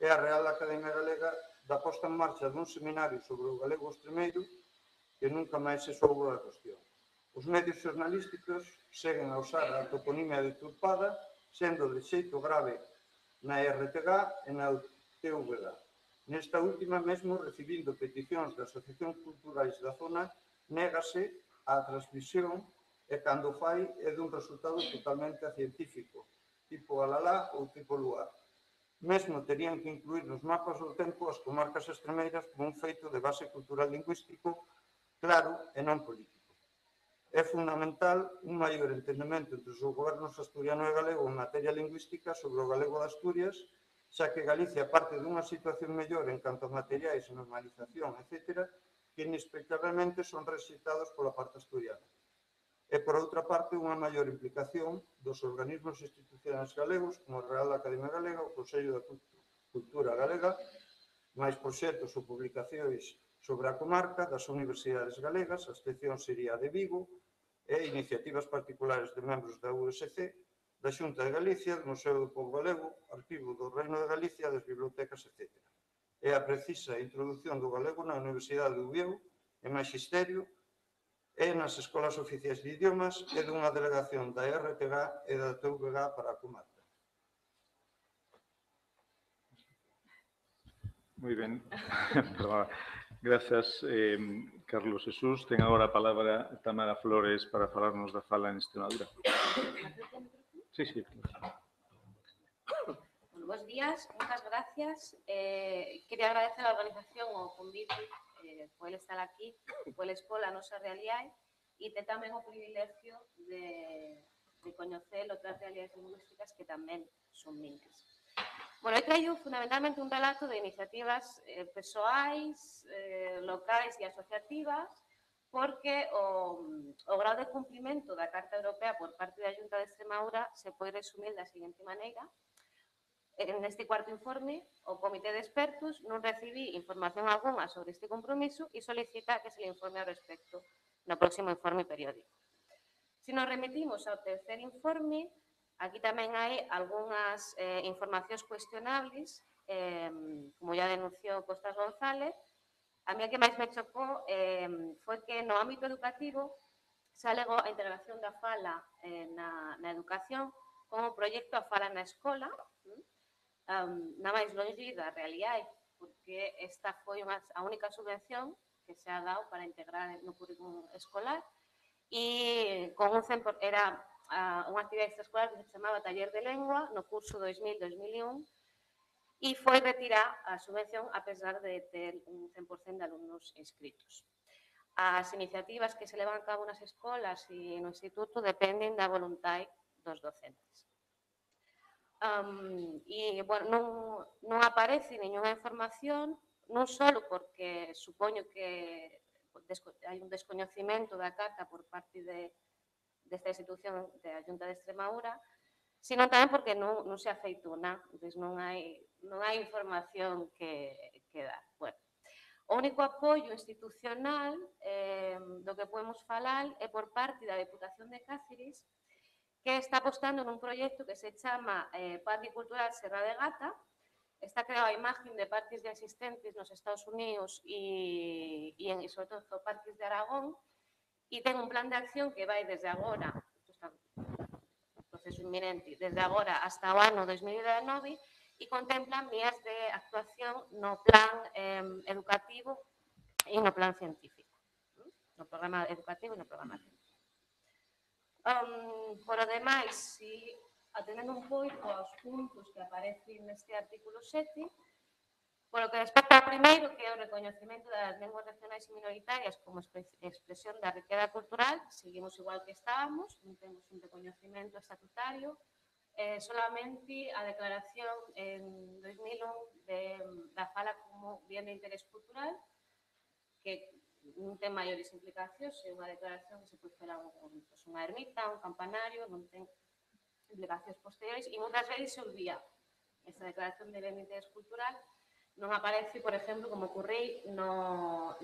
e a Real Academia Galega da posta en marcha dun seminario sobre o galego extremeiro que nunca máis se soubo da cuestión. Os medios xornalísticos seguen a usar a toponimia deturpada, sendo de xeito grave na RTG e na TVG. Nesta última, mesmo recibindo peticións de asociacións culturais da zona, négase a transmisión e cando fai é dun resultado totalmente científico, tipo Alalá ou tipo Luar. Mesmo terían que incluir nos mapas do tempo as comarcas extremeiras como un feito de base cultural lingüístico claro e non político. É fundamental un maior entendemento entre os gobernos asturiano e galego en materia lingüística sobre o galego de Asturias, xa que Galicia parte dunha situación mellor en canto a materiais, normalización, etc., que inexplicablemente son rexeitados pola parte asturiana. E, por outra parte, unha maior implicación dos organismos institucionais galegos, como a Real Academia Galega, o Consello da Cultura Galega, máis proxectos ou publicacións sobre a comarca das universidades galegas, a excepción sería de Vigo, e iniciativas particulares de membros da USC, da Xunta de Galicia, do Museo do Pobo Galego, Arquivo do Reino de Galicia, das bibliotecas, etc. E a precisa introducción do galego na Universidade de Uvieu, en Magisterio, e nas escolas oficiais de idiomas, e dunha delegación da RTG e da TVG para a comarca.
Moi ben. Grazas, Carlos Jesús. Ten agora a palabra Tamara Flores para falarnos da fala en Extremadura. Sí.
Bueno, buenos días, muchas gracias. Quería agradecer a la organización o convite por estar aquí, por expor a nosa realidade e ter tamén o privilegio de coñecer outras realidades lingüísticas que tamén son miñas. Bueno, eu traio fundamentalmente un relato de iniciativas persoais, locais e asociativas, porque o grado de cumprimento da Carta Europea por parte da Xunta de Extremadura se pode resumir da seguinte maneira. Neste cuarto informe, o Comité de Expertos non recibí información alguna sobre este compromiso e solicita que se le informe ao respecto no próximo informe periódico. Se nos remitimos ao tercer informe, aquí tamén hai algunhas informacións cuestionables, como ya denunciou Costas González. A mí que máis me chocou foi que no ámbito educativo se alegou a integración da fala na educación como proxecto a fala na escola, na máis longe da realidade, porque esta foi a única subvención que se ha dado para integrar no currículum escolar e con era unha actividade extraescolar que se chamaba Taller de Lengua no curso 2000-2001 e foi retirar a subvención a pesar de ter un 100% de alumnos inscritos. As iniciativas que se levan a cabo nas escolas e no instituto dependen da voluntade dos docentes. E, bueno, non aparece nenhuma información, non só porque supoño que hai un descoñecemento da carta por parte desta institución da Xunta de Extremadura, sino tamén porque non se ha feito nada, non hai información que dar. Bueno, o único apoio institucional do que podemos falar é por parte da Deputación de Cáceres, que está apostando nun proxecto que se chama Parque Cultural Serra de Gata. Está creado a imagen de parques ya existentes nos Estados Unidos e sobre todo parques de Aragón, e ten un plan de acción que vai desde agora, proceso inminente, desde agora hasta o ano 2019, e contemplan vías de actuación no plan educativo e no plan científico, no programa educativo e no programa científico. Por o demais, atendendo un pouco aos puntos que aparecen neste artículo 7, por o que respecta ao primeiro, que é o recoñecemento das linguas regionais e minoritarias como expresión da riqueza cultural, seguimos igual que estábamos, non temos un recoñecemento estatutario, solamente a declaración en 2001 da fala como bien de interés cultural, que non ten maiores implicacións, é unha declaración que se pode facer unha ermita, un campanario, non ten implicacións posteriores, e moitas veces se olvida esta declaración de ben de interés cultural, non aparece, por exemplo, como ocorreu no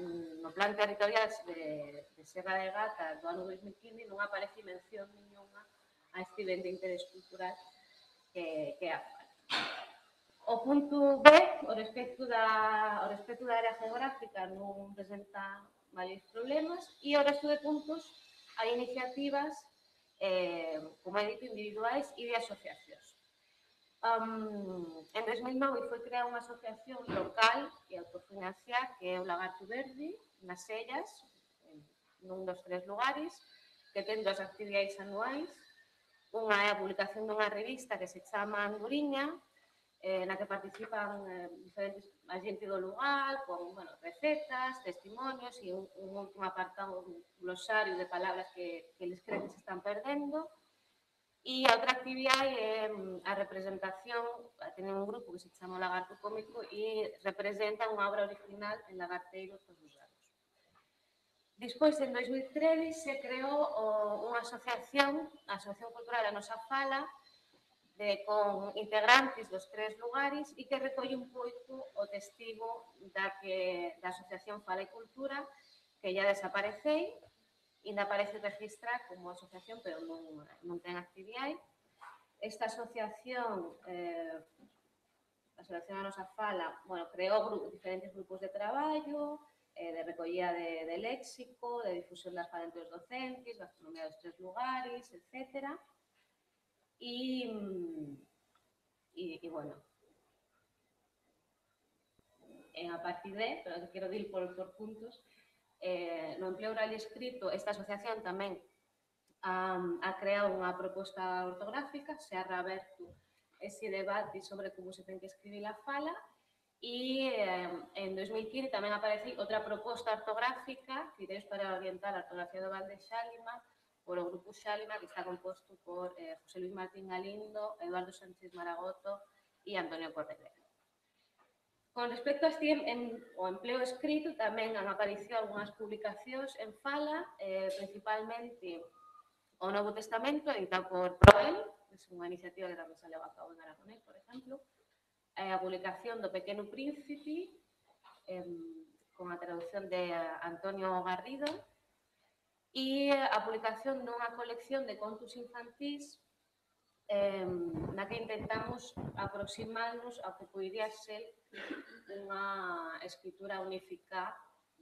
plan territorial de Serra de Gata do ano 2015, non aparece mención ninguna a este ben de interés cultural que é a fala. O punto B, o respecto da área geográfica, non presenta maiores problemas, e o resto de puntos hai iniciativas, como he dito, individuais e de asociacións. En 2009 foi creada unha asociación local e autofinanciada, que é o Lagarto Verde, nas Sellas, nun dos 3 lugares, que ten 2 actividades anuais. Unha é a publicación dunha revista que se chama Anduriña, na que participan diferentes agentes do lugar, con recetas, testimonios e un último apartado, un glosario de palabras que les creen que se están perdendo. E a outra actividade é a representación, ten un grupo que se chama Lagarto Cómico e representa unha obra original en lagarteiros dos usados. Despois, en 2013, se creou unha asociación, a Asociación Cultural A Nosa Fala, con integrantes dos 3 lugares e que recolle un pouco o testigo da Asociación Fala e Cultura, que ya desaparecei, ainda aparece registrar como asociación, pero non ten actividade. Esta asociación, a Asociación A Nosa Fala, creou diferentes grupos de traballo, de recollida de léxico, de difusión das fala entre os docentes, gastronomía dos 3 lugares, etc. E, bueno, a partir de, pero quero dir por puntos, no empleo oral e escrito, esta asociación tamén ha creado unha proposta ortográfica, se ha reaberto ese debate sobre como se ten que escribir a fala, e en 2015 tamén aparece outra proposta ortográfica, criterios para orientar a ortografía do Val de Xálima, por o Grupo Xálima, que está composto por José Luis Martín Galindo, Eduardo Sánchez Maragoto e Antonio Corredera. Con respecto ao empleo escrito, tamén han aparecido algunhas publicacións en fala, principalmente o Novo Testamento, editado por Proel, que é unha iniciativa que tamén se leva a cabo en Aragonés, por exemplo, a publicación do Pequeno Príncipe, con a traducción de Antonio Garrido, e a publicación dunha colección de contos infantís na que intentamos aproximarnos ao que podería ser unha escritura única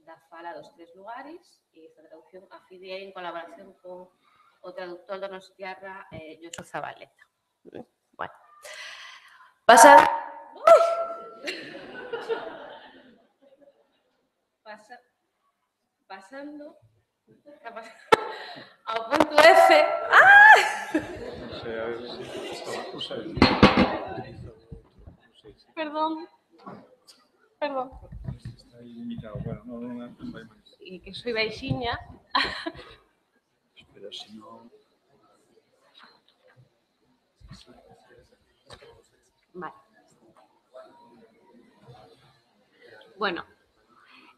da fala dos 3 lugares, e esta traducción a FIDE en colaboración con o traductor do Nostiarra, Josu Zabaleta. Bueno, pasando ao punto F. Perdón. E que soy baixiña.
Pero si no...
Vale. Bueno,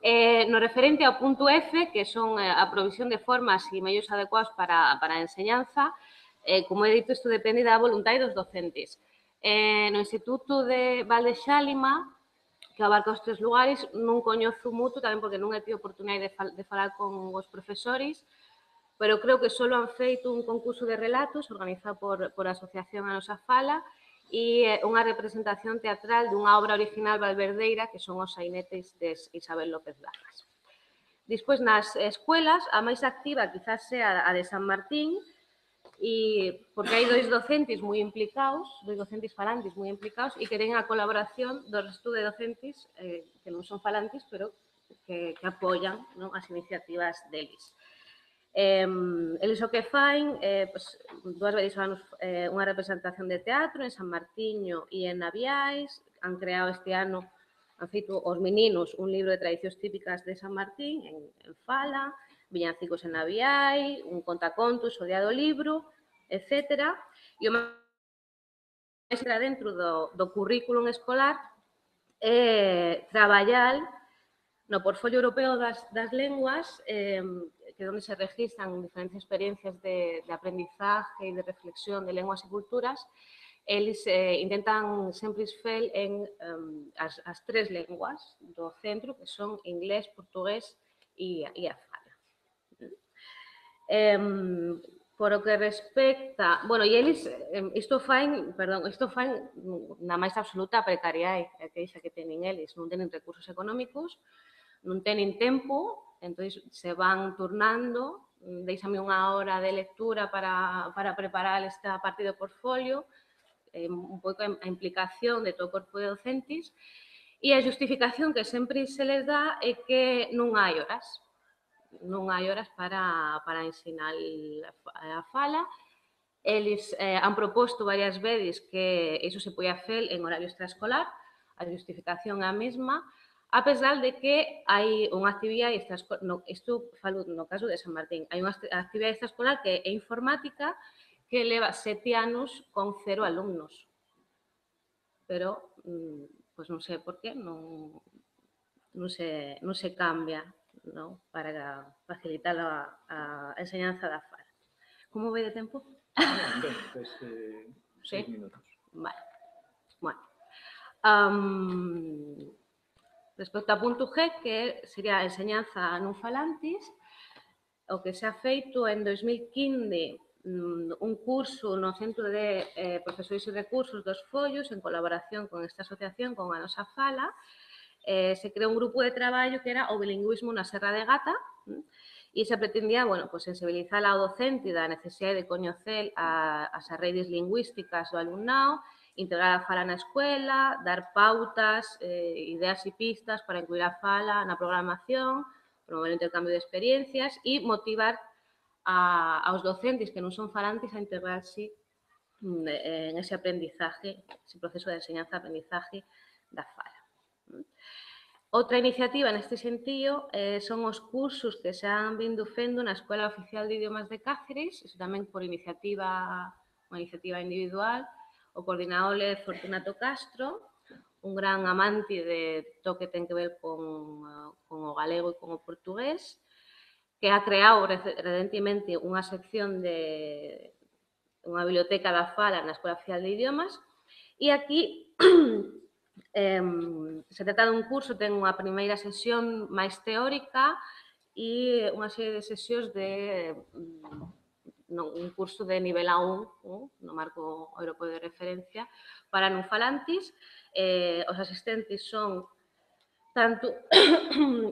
No referente ao punto F, que son a provisión de formas e medios adecuados para a enseñanza, como he dito, isto depende da voluntade dos docentes. No Instituto de Valdexálima, que abarca os 3 lugares, non coñezo moito, tamén porque non he tido oportunidade de falar con os profesores, pero creo que só han feito un concurso de relatos organizado por a Asociación A Nosa Fala e unha representación teatral dunha obra original valverdeira que son os sainetes de Isabel López Lajas. Despois, nas escuelas, a máis activa quizás sea a de San Martín, e porque hai dois docentes moi implicados, dois docentes falantes moi implicados e queren a colaboración do resto de docentes que non son falantes, pero que apoian, non, as iniciativas deles. Eles o que fain, pues, 2 veces ao ano unha representación de teatro en San Martiño e en Naviais, han creado este ano, han feito os meninos un libro de tradicións típicas de San Martín en Fala, viñancicos en Naviai, un contacontos, o día do libro, etc. E o máis era dentro do currículum escolar traballar no portfolio europeo das lenguas, que é onde se registran diferentes experiencias de aprendizaje e de reflexión de lenguas e culturas. Eles intentan sempre fel en as 3 lenguas do centro, que son inglés, portugués e a fala. Por o que respecta... Bueno, e eles, isto fain na máis absoluta precariedade, que ixa que teñen eles, non teñen recursos económicos, non teñen tempo, entón se van turnando, deixame unha hora de lectura para preparar esta parte do portfolio, un pouco a implicación de todo o corpo de docentes, e a justificación que sempre se les dá é que non hai horas para ensinar a fala. Eles han proposto varias veces que iso se podía fer en horario extraescolar, a justificación é a mesma, a pesar de que hai unha actividade extraescolar, isto falo no caso de San Martín, hai unha actividade extraescolar que é informática, que leva 7 anos con 0 alumnos. Pero, pois non sei por qué, non se cambia, non, para facilitar a enseñanza da fala. Como vai de tempo?
6 minutos.
Vale. Bueno. Respecto ao punto G, que sería a enseñanza non falantes, o que se ha feito en 2015 un curso no Centro de Profesores e Recursos dos Follos, en colaboración con esta asociación, con a Nosa Fala, se creou un grupo de traballo que era o bilingüismo na Serra de Gata, e se pretendía, bueno, pues sensibilizar ao docente da necesidade de coñecer as redes lingüísticas do alumnado, integrar a fala na escuela, dar pautas, ideas e pistas para incluir a fala na programación, promover o intercambio de experiencias e motivar aos docentes que non son falantes a integrarse en ese aprendizaje, ese proceso de enseñanza-aprendizaje da fala. Outra iniciativa neste sentido son os cursos que se han vindo fendo na Escola Oficial de Idiomas de Cáceres, iso tamén por unha iniciativa individual. O coordinador é Fortunato Castro, un gran amante de todo que ten que ver con o galego e con o portugués, que ha creado recentemente unha sección de unha biblioteca da fala na Escola Oficial de Idiomas, e aquí se trata dun curso, ten unha primeira sesión máis teórica e unha serie de sesións de un curso de nivel A1, no marco europeo de referencia, para non falantes. Os asistentes son tanto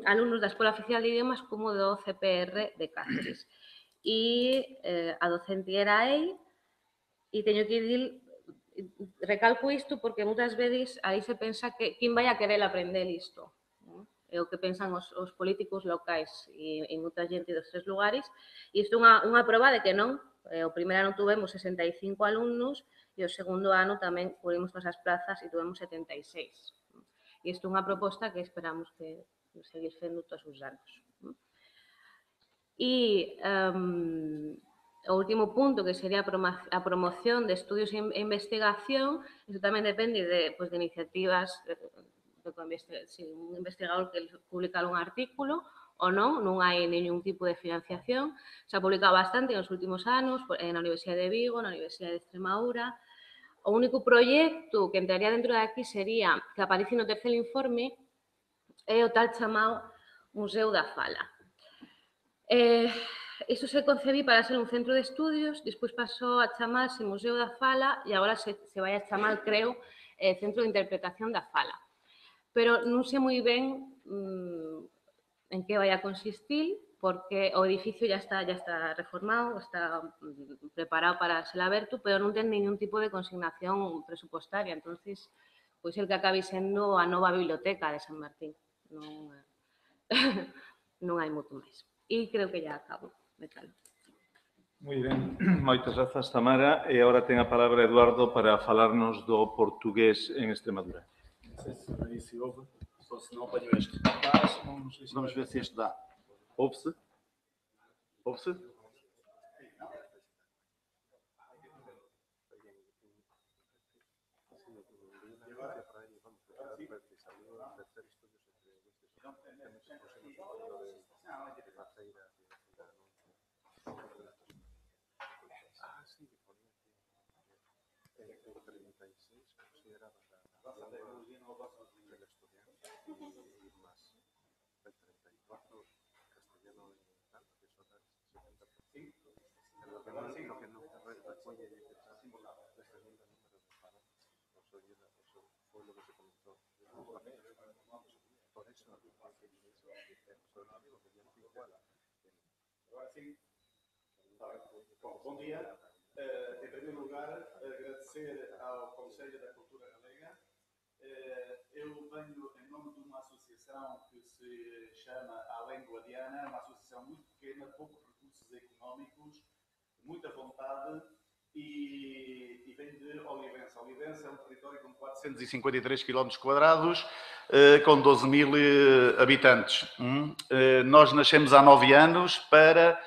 alumnos da Escola Oficial de Idiomas como do CPR de Cáceres. E a docente era aí, e teño que dir, recalco isto porque moitas veces aí se pensa que quen vai a querer aprender isto. É o que pensan os políticos locais e moita xente dos 3 lugares. E isto é unha proba de que non. O primeiro ano tuvemos 65 alumnos e o segundo ano tamén cubrimos todas as plazas e tuvemos 76. E isto é unha proposta que esperamos que seguir fendo todos os anos. E o último punto, que sería a promoción de estudios e investigación, isto tamén depende de iniciativas un investigador que publicara un artículo ou non, non hai ningún tipo de financiación. Se ha publicado bastante nos últimos anos na Universidade de Vigo, na Universidade de Extremadura. O único proxecto que entraría dentro de aquí sería que aparece no terceiro informe é o tal chamado Museo da Fala. Isto se concebí para ser un centro de estudios, despois pasou a chamarse Museo da Fala e agora se vai a chamar, creo, Centro de Interpretación da Fala. Pero non sei moi ben en que vai a consistir, porque o edificio ya está reformado, está preparado para ser aberto, pero non ten ningún tipo de consignación presupostaria. Entonces, pois el que acabe sendo a nova biblioteca de San Martín. Non hai moito máis. E creo que ya acabo.
Moi ben, moitas grazas, Tamara. E agora ten a palabra Eduardo para falarnos do portugués en Extremadura.
Não sei se ouve, ou se não apanho este. Vamos ver se este dá. Ouve-se? Ouve-se? Bom dia. Em primeiro lugar, agradecer ao Conselho da Cultura Galega. Eu venho em nome de uma associação que se chama Além Guadiana, uma associação muito pequena, poucos recursos económicos, muita vontade e vem de Olivença. Olivença é um território com 453 km², com 12 mil habitantes. Nós nascemos há 9 anos para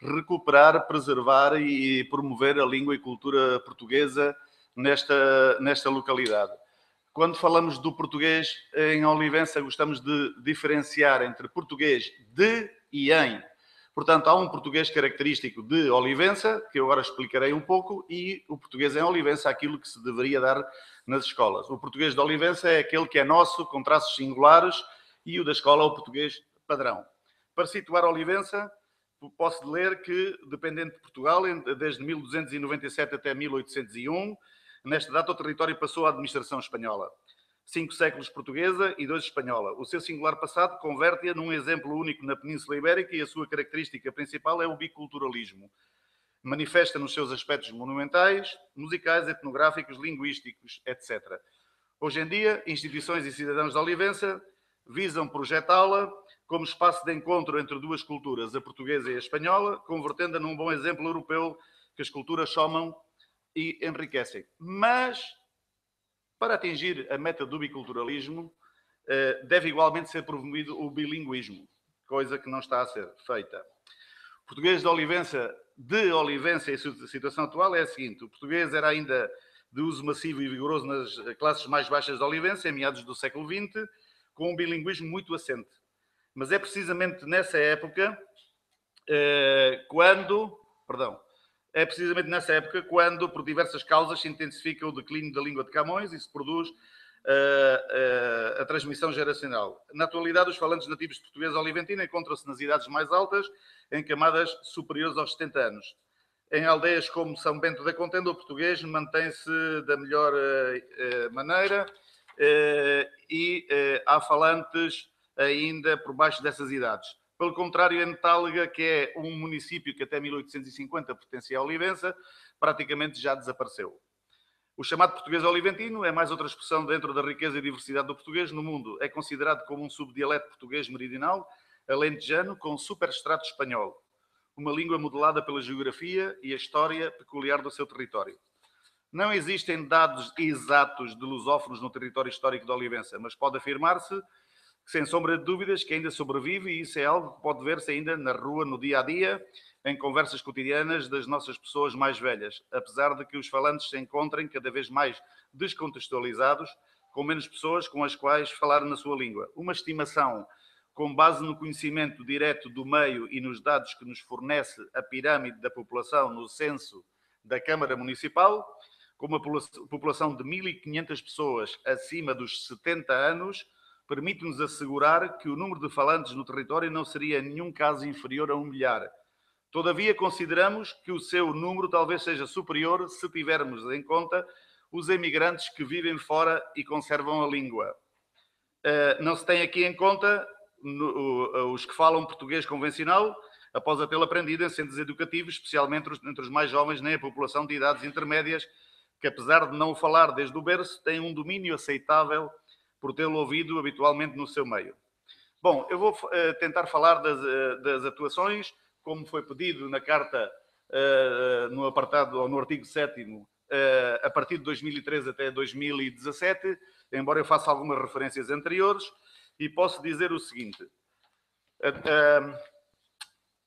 recuperar, preservar e promover a língua e cultura portuguesa nesta localidade. Quando falamos do português em Olivença, gostamos de diferenciar entre português de e em. Portanto, há um português característico de Olivença, que eu agora explicarei um pouco, e o português em Olivença, aquilo que se deveria dar nas escolas. O português de Olivença é aquele que é nosso, com traços singulares, e o da escola é o português padrão. Para situar Olivença, posso ler que, dependente de Portugal, desde 1297 até 1801, nesta data o território passou à administração espanhola. 5 séculos portuguesa e 2 espanhola. O seu singular passado converte-a num exemplo único na Península Ibérica e a sua característica principal é o biculturalismo. Manifesta nos seus aspectos monumentais, musicais, etnográficos, linguísticos, etc. Hoje em dia, instituições e cidadãos de Olivença visam projetá-la como espaço de encontro entre duas culturas, a portuguesa e a espanhola, convertendo-a num bom exemplo europeu que as culturas somam e enriquecem. Mas, para atingir a meta do biculturalismo, deve igualmente ser promovido o bilinguismo, coisa que não está a ser feita. O português de Olivença e a sua situação atual é a seguinte: o português era ainda de uso massivo e vigoroso nas classes mais baixas de Olivença, em meados do século XX, com um bilinguismo muito assente. Mas é precisamente nessa época quando, por diversas causas, se intensifica o declínio da língua de Camões e se produz a transmissão geracional. Na atualidade, os falantes nativos de português oliventino encontram-se nas idades mais altas, em camadas superiores aos 70 anos. Em aldeias como São Bento da Contenda, o português mantém-se da melhor maneira e há falantes ainda por baixo dessas idades. Pelo contrário, em Tálega, que é um município que até 1850 pertencia a Olivença, praticamente já desapareceu. O chamado português oliventino é mais outra expressão dentro da riqueza e diversidade do português no mundo. É considerado como um subdialeto português meridional, alentejano, com superextrato espanhol. Uma língua modelada pela geografia e a história peculiar do seu território. Não existem dados exatos de lusófonos no território histórico de Olivença, mas pode afirmar-se sem sombra de dúvidas que ainda sobrevive, e isso é algo que pode ver-se ainda na rua, no dia-a-dia, em conversas cotidianas das nossas pessoas mais velhas, apesar de que os falantes se encontrem cada vez mais descontextualizados, com menos pessoas com as quais falar na sua língua. Uma estimação com base no conhecimento direto do meio e nos dados que nos fornece a pirâmide da população no censo da Câmara Municipal, com uma população de 1.500 pessoas acima dos 70 anos, permite-nos assegurar que o número de falantes no território não seria em nenhum caso inferior a 1 milhar. Todavia, consideramos que o seu número talvez seja superior se tivermos em conta os emigrantes que vivem fora e conservam a língua. Não se tem aqui em conta os que falam português convencional, após a tê-lo aprendido em centros educativos, especialmente entre os mais jovens, nem a população de idades intermédias, que apesar de não o falar desde o berço, tem um domínio aceitável por tê-lo ouvido habitualmente no seu meio. Bom, eu vou tentar falar das atuações, como foi pedido na carta, no apartado, ou no artigo 7º, a partir de 2013 até 2017, embora eu faça algumas referências anteriores, e posso dizer o seguinte.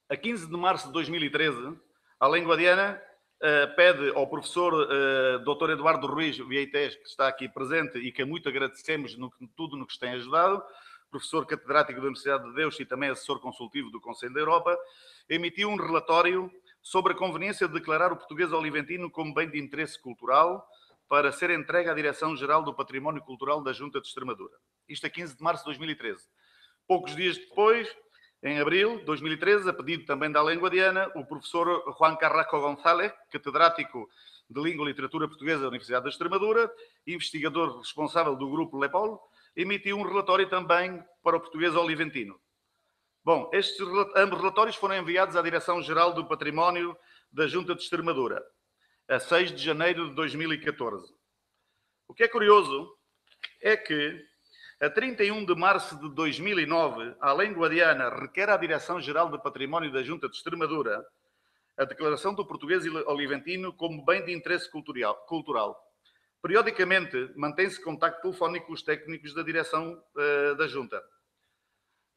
A 15 de março de 2013, a Linguadiana pede ao professor Dr. Eduardo Ruiz Vieites, que está aqui presente e que muito agradecemos tudo no que nos tem ajudado, professor catedrático da Universidade de Deus e também assessor consultivo do Conselho da Europa, emitiu um relatório sobre a conveniência de declarar o português oliventino como bem de interesse cultural para ser entregue à Direção-Geral do Património Cultural da Junta de Extremadura. Isto a 15 de março de 2013. Poucos dias depois, em abril de 2013, a pedido também da Linguadiana, o professor Juan Carrasco González, catedrático de Língua e Literatura Portuguesa da Universidade da Extremadura, investigador responsável do Grupo Lepol, emitiu um relatório também para o português oliventino. Bom, ambos relatórios foram enviados à Direção-Geral do Património da Junta de Extremadura, a 6 de janeiro de 2014. O que é curioso é que, a 31 de março de 2009, a Linguadiana requer à Direção-Geral do Património da Junta de Extremadura a declaração do português oliventino como bem de interesse cultural. Periodicamente, mantém-se contacto telefónico com os técnicos da direção da Junta.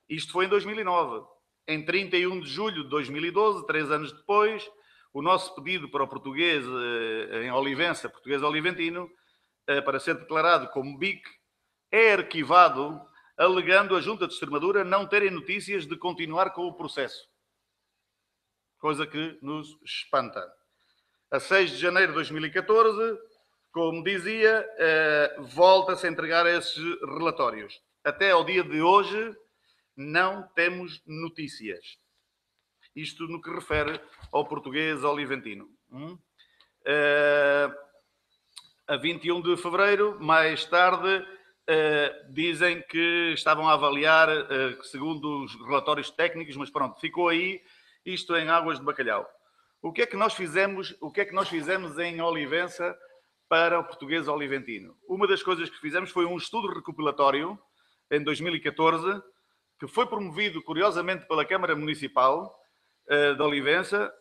Isto foi em 2009. Em 31 de julho de 2012, 3 anos depois, o nosso pedido para o português em Olivença, português oliventino, para ser declarado como BIC, é arquivado, alegando a Junta de Extremadura não terem notícias de continuar com o processo. Coisa que nos espanta. A 6 de janeiro de 2014, como dizia, volta-se a entregar esses relatórios. Até ao dia de hoje, não temos notícias. Isto no que refere ao português oliventino. A 21 de fevereiro, mais tarde, dizem que estavam a avaliar, segundo os relatórios técnicos, mas pronto, ficou aí isto em águas de bacalhau. O que é que nós fizemos em Olivença para o português oliventino? Uma das coisas que fizemos foi um estudo recopilatório, em 2014, que foi promovido, curiosamente, pela Câmara Municipal de Olivença,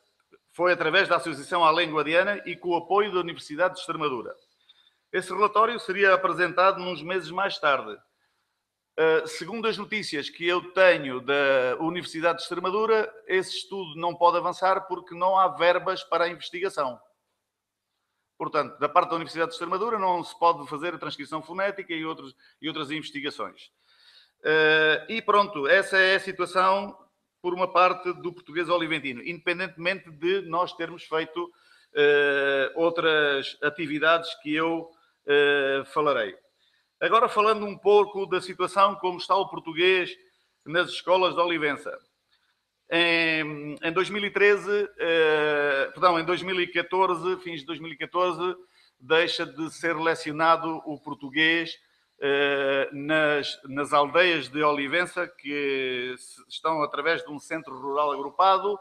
foi através da Associação à Linguadiana e com o apoio da Universidade de Extremadura. Esse relatório seria apresentado uns meses mais tarde. Segundo as notícias que eu tenho da Universidade de Extremadura, esse estudo não pode avançar porque não há verbas para a investigação. Portanto, da parte da Universidade de Extremadura não se pode fazer a transcrição fonética e outras investigações. E pronto, essa é a situação, por uma parte, do português oliventino, independentemente de nós termos feito outras atividades que eu falarei. Agora, falando um pouco da situação, como está o português nas escolas de Olivença. Em 2013, em 2014, fins de 2014, deixa de ser lecionado o português nas aldeias de Olivença, que estão através de um centro rural agrupado,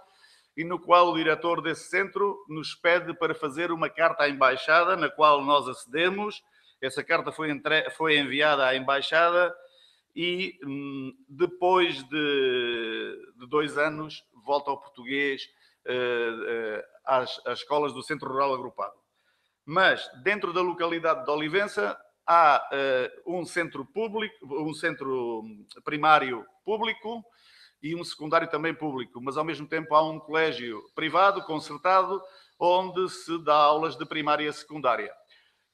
e no qual o diretor desse centro nos pede para fazer uma carta à Embaixada, na qual nós acedemos. Essa carta foi enviada à Embaixada e, depois de 2 anos, volta ao português às escolas do Centro Rural Agrupado. Mas, dentro da localidade de Olivença, há um centro primário público e um secundário também público, mas, ao mesmo tempo, há um colégio privado, concertado, onde se dá aulas de primária e secundária.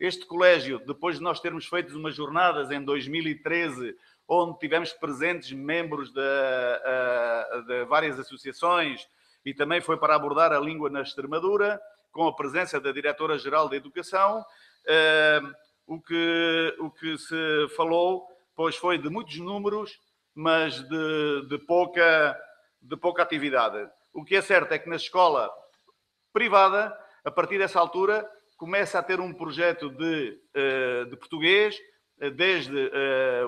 Este colégio, depois de nós termos feito umas jornadas em 2013, onde tivemos presentes membros de várias associações e também foi para abordar a língua na Extremadura, com a presença da Diretora-Geral da Educação, o que se falou, pois foi de muitos números, mas de pouca atividade. O que é certo é que na escola privada, a partir dessa altura, começa a ter um projeto de português, desde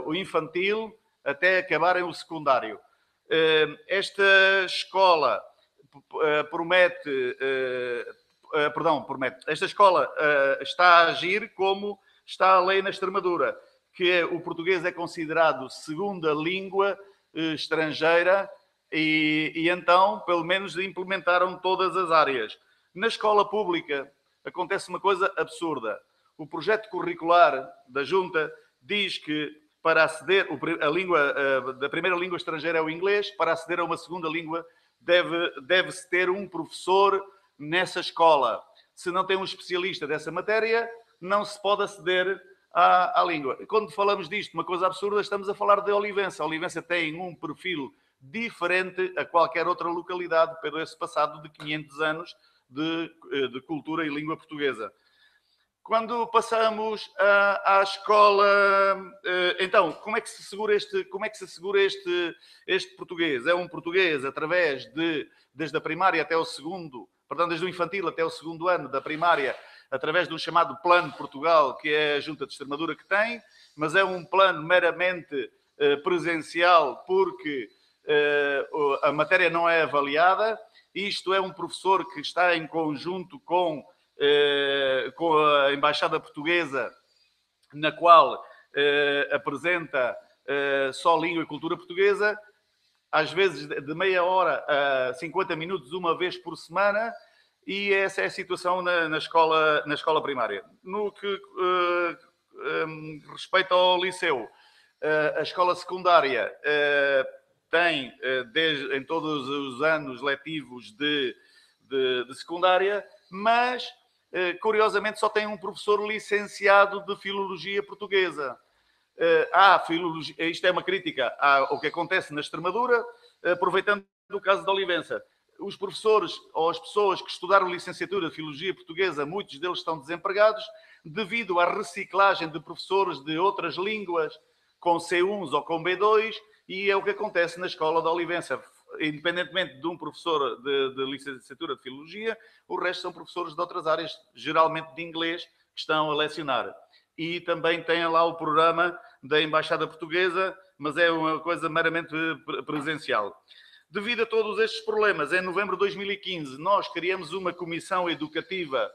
o infantil até acabarem o secundário. Esta escola promete. Esta escola está a agir como está a lei na Extremadura, que o português é considerado segunda língua estrangeira e então, pelo menos, implementaram todas as áreas. Na escola pública acontece uma coisa absurda. O projeto curricular da Junta diz que para aceder, da primeira língua estrangeira é o inglês, para aceder a uma segunda língua deve-se ter um professor nessa escola. Se não tem um especialista dessa matéria, não se pode aceder à língua. Quando falamos disto, uma coisa absurda, estamos a falar de Olivença. A Olivença tem um perfil diferente a qualquer outra localidade, pelo esse passado de 500 anos de cultura e língua portuguesa. Quando passamos à escola, então, como é que se segura este português? É um português através desde a primária até o segundo, perdão, desde o infantil até o segundo ano da primária, através de um chamado Plano Portugal, que é a Junta de Extremadura que tem, mas é um plano meramente presencial, porque a matéria não é avaliada. Isto é um professor que está em conjunto com a Embaixada Portuguesa, na qual apresenta só língua e cultura portuguesa, às vezes de meia hora a 50 minutos, uma vez por semana, e essa é a situação na escola primária. No que respeita ao liceu, a escola secundária tem, em todos os anos letivos de secundária, mas, curiosamente, só tem um professor licenciado de Filologia Portuguesa. Isto é uma crítica ao que acontece na Extremadura, aproveitando o caso de Olivença. Os professores ou as pessoas que estudaram licenciatura de Filologia Portuguesa, muitos deles estão desempregados devido à reciclagem de professores de outras línguas com C1s ou com B2, e é o que acontece na escola de Olivença. Independentemente de um professor de licenciatura de Filologia, o resto são professores de outras áreas, geralmente de inglês, que estão a lecionar. E também tem lá o programa da Embaixada Portuguesa, mas é uma coisa meramente presencial. Devido a todos estes problemas, em novembro de 2015, nós criamos uma comissão educativa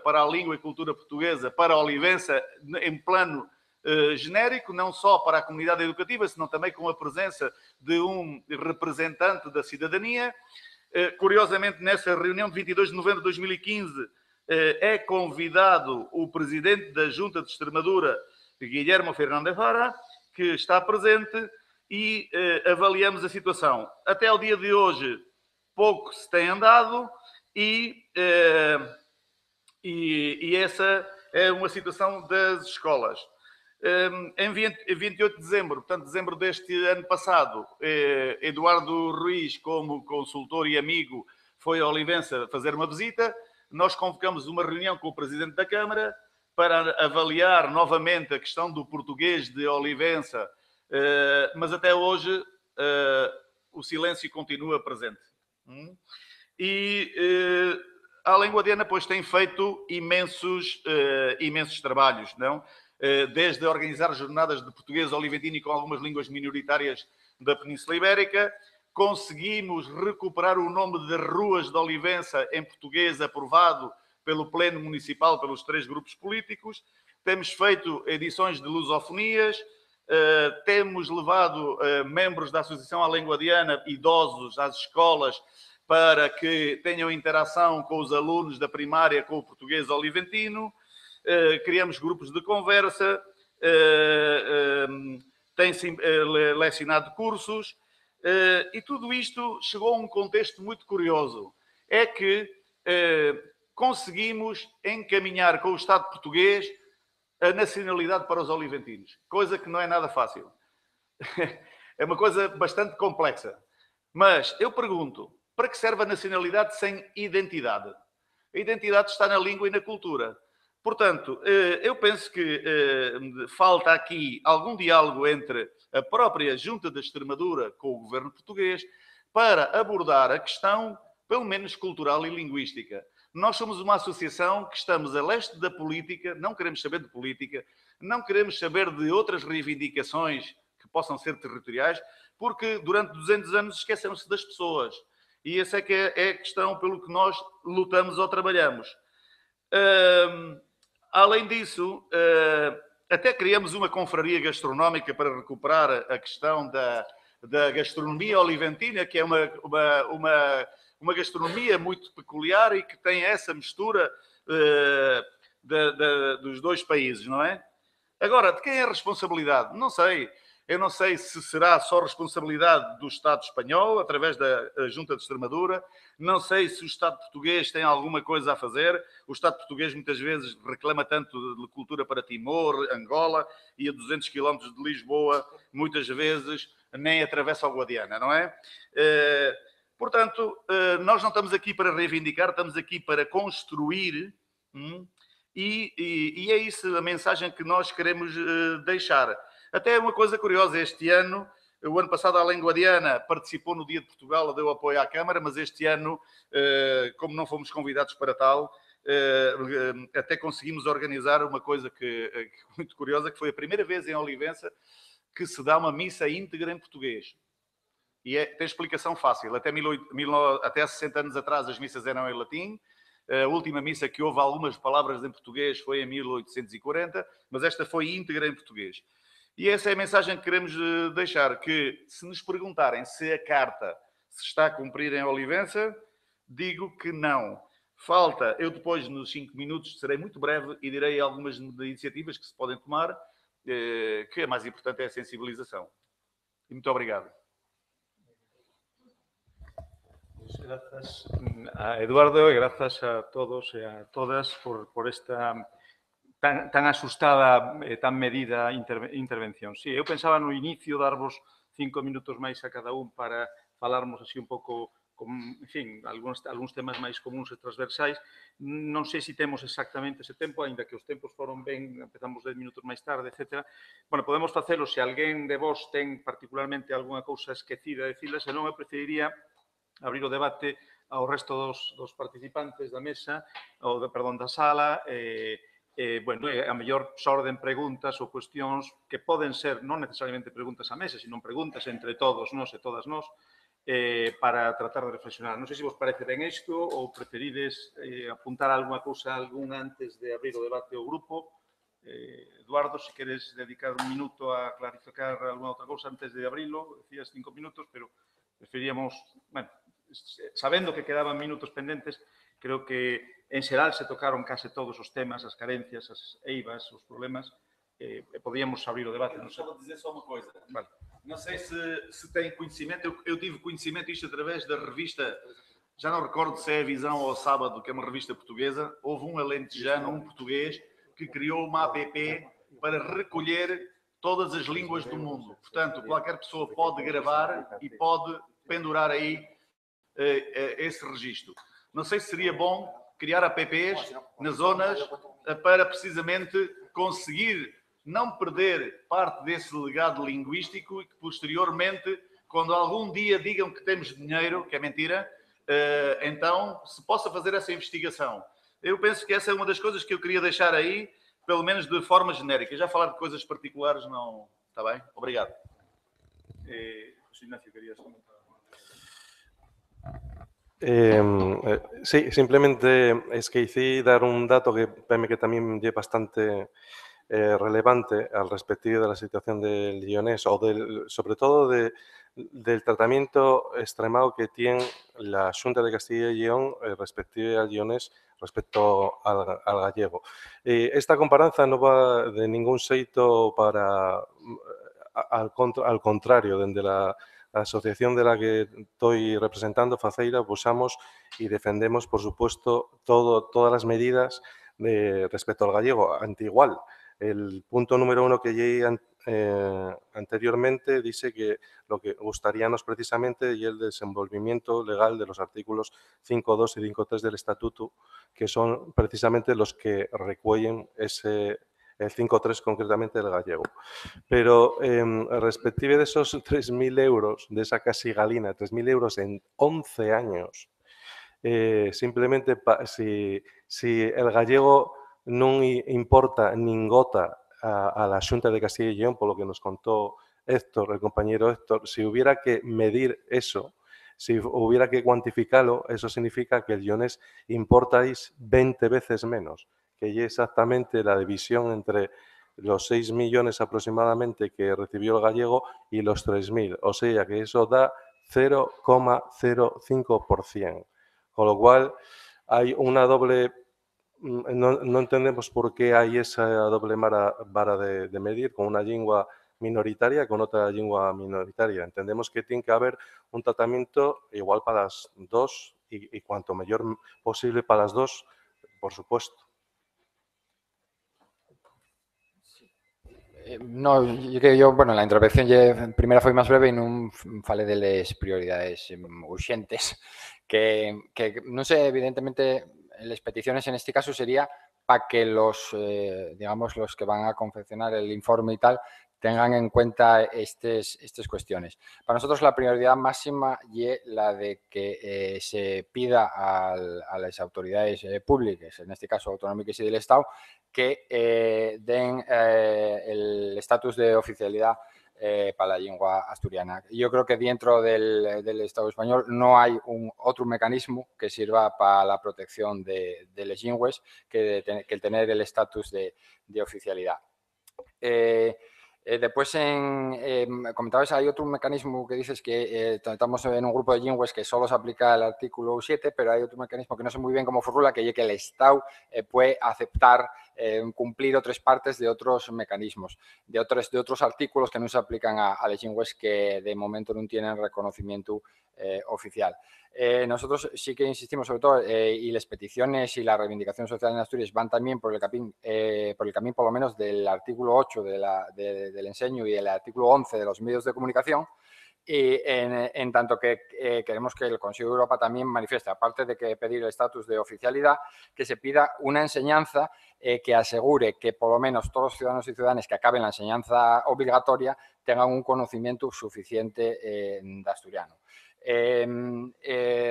para a língua e cultura portuguesa, para a Olivença, em plano genérico, não só para a comunidade educativa, senão também com a presença de um representante da cidadania. Curiosamente, nessa reunião de 22 de novembro de 2015, é convidado o presidente da Junta de Extremadura, Guilherme Fernández Vara, que está presente, e avaliamos a situação. Até ao dia de hoje, pouco se tem andado e essa é uma situação das escolas. Em 28 de dezembro, portanto, dezembro deste ano passado, Eduardo Ruiz, como consultor e amigo, foi a Olivença fazer uma visita. Nós convocamos uma reunião com o Presidente da Câmara para avaliar novamente a questão do português de Olivença, mas até hoje o silêncio continua presente. E a Linguadiana, pois, tem feito imensos trabalhos, não? Desde organizar jornadas de português oliventino com algumas línguas minoritárias da Península Ibérica. Conseguimos recuperar o nome de ruas de Olivença em português, aprovado pelo Pleno Municipal, pelos 3 grupos políticos. Temos feito edições de lusofonias, temos levado membros da Associação Alenguadiana, idosos, às escolas, para que tenham interação com os alunos da primária com o português oliventino. Criamos grupos de conversa, tem-se lecionado cursos, e tudo isto chegou a um contexto muito curioso. É que, conseguimos encaminhar com o Estado português a nacionalidade para os oliventinos, coisa que não é nada fácil. É uma coisa bastante complexa. Mas eu pergunto, para que serve a nacionalidade sem identidade? A identidade está na língua e na cultura. Portanto, eu penso que falta aqui algum diálogo entre a própria Junta da Extremadura com o governo português para abordar a questão, pelo menos cultural e linguística. Nós somos uma associação que estamos a leste da política, não queremos saber de política, não queremos saber de outras reivindicações que possam ser territoriais, porque durante 200 anos esqueceram-se das pessoas. E essa é que é a questão pelo que nós lutamos ou trabalhamos. Além disso, até criamos uma confraria gastronómica para recuperar a questão da gastronomia oliventina, que é uma gastronomia muito peculiar e que tem essa mistura dos dois países, não é? Agora, de quem é a responsabilidade? Não sei. Eu não sei se será só responsabilidade do Estado espanhol, através da Junta de Extremadura. Não sei se o Estado português tem alguma coisa a fazer. O Estado português muitas vezes reclama tanto de cultura para Timor, Angola, e a 200 km de Lisboa, muitas vezes nem atravessa o Guadiana, não é? Portanto, nós não estamos aqui para reivindicar, estamos aqui para construir, e é isso a mensagem que nós queremos deixar. Até uma coisa curiosa, este ano, o ano passado a Além Guadiana participou no Dia de Portugal, deu apoio à Câmara, mas este ano, como não fomos convidados para tal, até conseguimos organizar uma coisa muito curiosa, que foi a primeira vez em Olivença que se dá uma missa íntegra em português. E tem explicação fácil. Até 60 anos atrás as missas eram em latim. A última missa que houve algumas palavras em português foi em 1840, mas esta foi íntegra em português. E essa é a mensagem que queremos deixar, que se nos perguntarem se a carta se está a cumprir em Olivença, digo que não. Falta, eu depois nos 5 minutos serei muito breve e direi algumas iniciativas que se podem tomar, que a mais importante é a sensibilização. E muito obrigado.
Gracias a Eduardo e gracias a todos e a todas por esta tan asustada e tan medida intervención. Sí, eu pensaba no inicio darvos 5 minutos máis a cada un para falarmos así un pouco, en fin, algúns temas máis comuns e transversais. Non sei se temos exactamente ese tempo, aínda que os tempos foron ben, empezamos 10 minutos máis tarde, etc. Bueno, podemos facelo se alguén de vos ten particularmente algunha cousa esquecida de decirla, senón eu preferiría abrir o debate ao resto dos participantes da mesa, da sala, bueno, a mellor xorden preguntas ou cuestións que poden ser non necesariamente preguntas á mesa, sino preguntas entre todos nós e todas nós para tratar de reflexionar. Non sei se vos parece ben isto ou preferides apuntar algunha cousa antes de abrir o debate ao grupo. Eduardo, se queres dedicar un minuto a clarificar alguna outra cousa antes de abrilo, decías 5 minutos, pero preferíamos, bueno, sabendo que quedaban minutos pendentes, creo que en xeral se tocaron case todos os temas, as carencias, as eivas, os problemas, podíamos abrir o debate.
Eu vou dizer só uma coisa.
Vale.
Não sei se tem conhecimento, eu tive conhecimento isto através da revista, já não recordo se é a Visão ou Sábado, que é uma revista portuguesa, houve um alentejano, um português, que criou uma app para recolher todas as línguas do mundo. Portanto, qualquer pessoa pode gravar e pode pendurar aí esse registro. Não sei se seria bom criar apps nas zonas para precisamente conseguir não perder parte desse legado linguístico e que posteriormente, quando algum dia digam que temos dinheiro, que é mentira, então se possa fazer essa investigação. Eu penso que essa é uma das coisas que eu queria deixar aí, pelo menos de forma genérica. Já falar de coisas particulares não... Está bem? Obrigado.
José Ignacio, querías comentar?
Sí, simplemente es que hice dar un dato que también es bastante relevante al respecto de la situación del lionés o sobre todo del tratamiento extremado que tiene la Xunta de Castilla y León respecto al lionés respecto al gallego. Esta comparanza no va de ningún xeito para al contrario, dende a asociación de la que estoy representando, Faceira, buscamos y defendemos, por supuesto, todas las medidas respecto al gallego, igual. El punto número 1 que llegué anteriormente dice que lo que gustaríamos precisamente y el desenvolvimiento legal de los artículos 5.2 y 5.3 del Estatuto, que son precisamente los que recuellen el 5.3 concretamente del gallego. Pero respective de esos 3.000 euros, de esa casi galina, 3.000 euros en 11 años, simplemente si el gallego non importa nin gota a la Xunta de Castilla y León, por lo que nos contó Héctor, el compañero Héctor, si hubiera que medir eso, si hubiera que cuantificarlo, eso significa que el leonés importáis 20 veces menos, que es exactamente la división entre los 6 millones aproximadamente que recibió el gallego y los 3.000. O sea que eso da 0,05%. Con lo cual hay una doble... No entendemos por qué hay esa doble vara de medir con una lengua minoritaria con otra lengua minoritaria. Entendemos que tiene que haber un tratamiento igual para las dos y cuanto mayor posible para las dos, por supuesto.
No, bueno, la intervención primera foi máis breve e non fale deles prioridades urxentes que non sei, evidentemente, las peticiones en este caso sería para que digamos, los que van a confeccionar el informe y tal tengan en cuenta estas cuestiones. Para nosotros la prioridad máxima es la de que se pida a las autoridades públicas, en este caso autonómicas y del Estado, que den el estatus de oficialidad para la lengua asturiana. Yo creo que dentro del Estado español no hay otro mecanismo que sirva para la protección de las lenguas que el tener el estatus de oficialidad. Después, comentabas, hay otro mecanismo que dices que estamos en un grupo de lenguas que solo se aplica el artículo 7, pero hay otro mecanismo que no sé muy bien cómo formula, que es que el Estado puede aceptar cumplir otras partes de otros mecanismos, de otros artículos que no se aplican a las lenguas que de momento no tienen reconocimiento oficial. Nosotros sí que insistimos sobre todo, y las peticiones y la reivindicación social en Asturias van también por el camino por lo menos del artículo 8 del enseño y el artículo 11 de los medios de comunicación, y en tanto que queremos que el Consejo de Europa también manifieste, aparte de que pedir el estatus de oficialidad, que se pida una enseñanza que asegure que por lo menos todos los ciudadanos y ciudadanas que acaben la enseñanza obligatoria tengan un conocimiento suficiente de asturiano.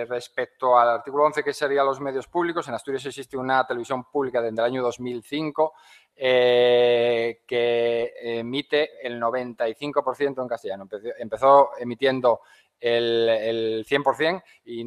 Respecto al artículo 11, que serían los medios públicos, en Asturias existe una televisión pública desde el año 2005 que emite el 95% en castellano. Empezó emitiendo el 100% y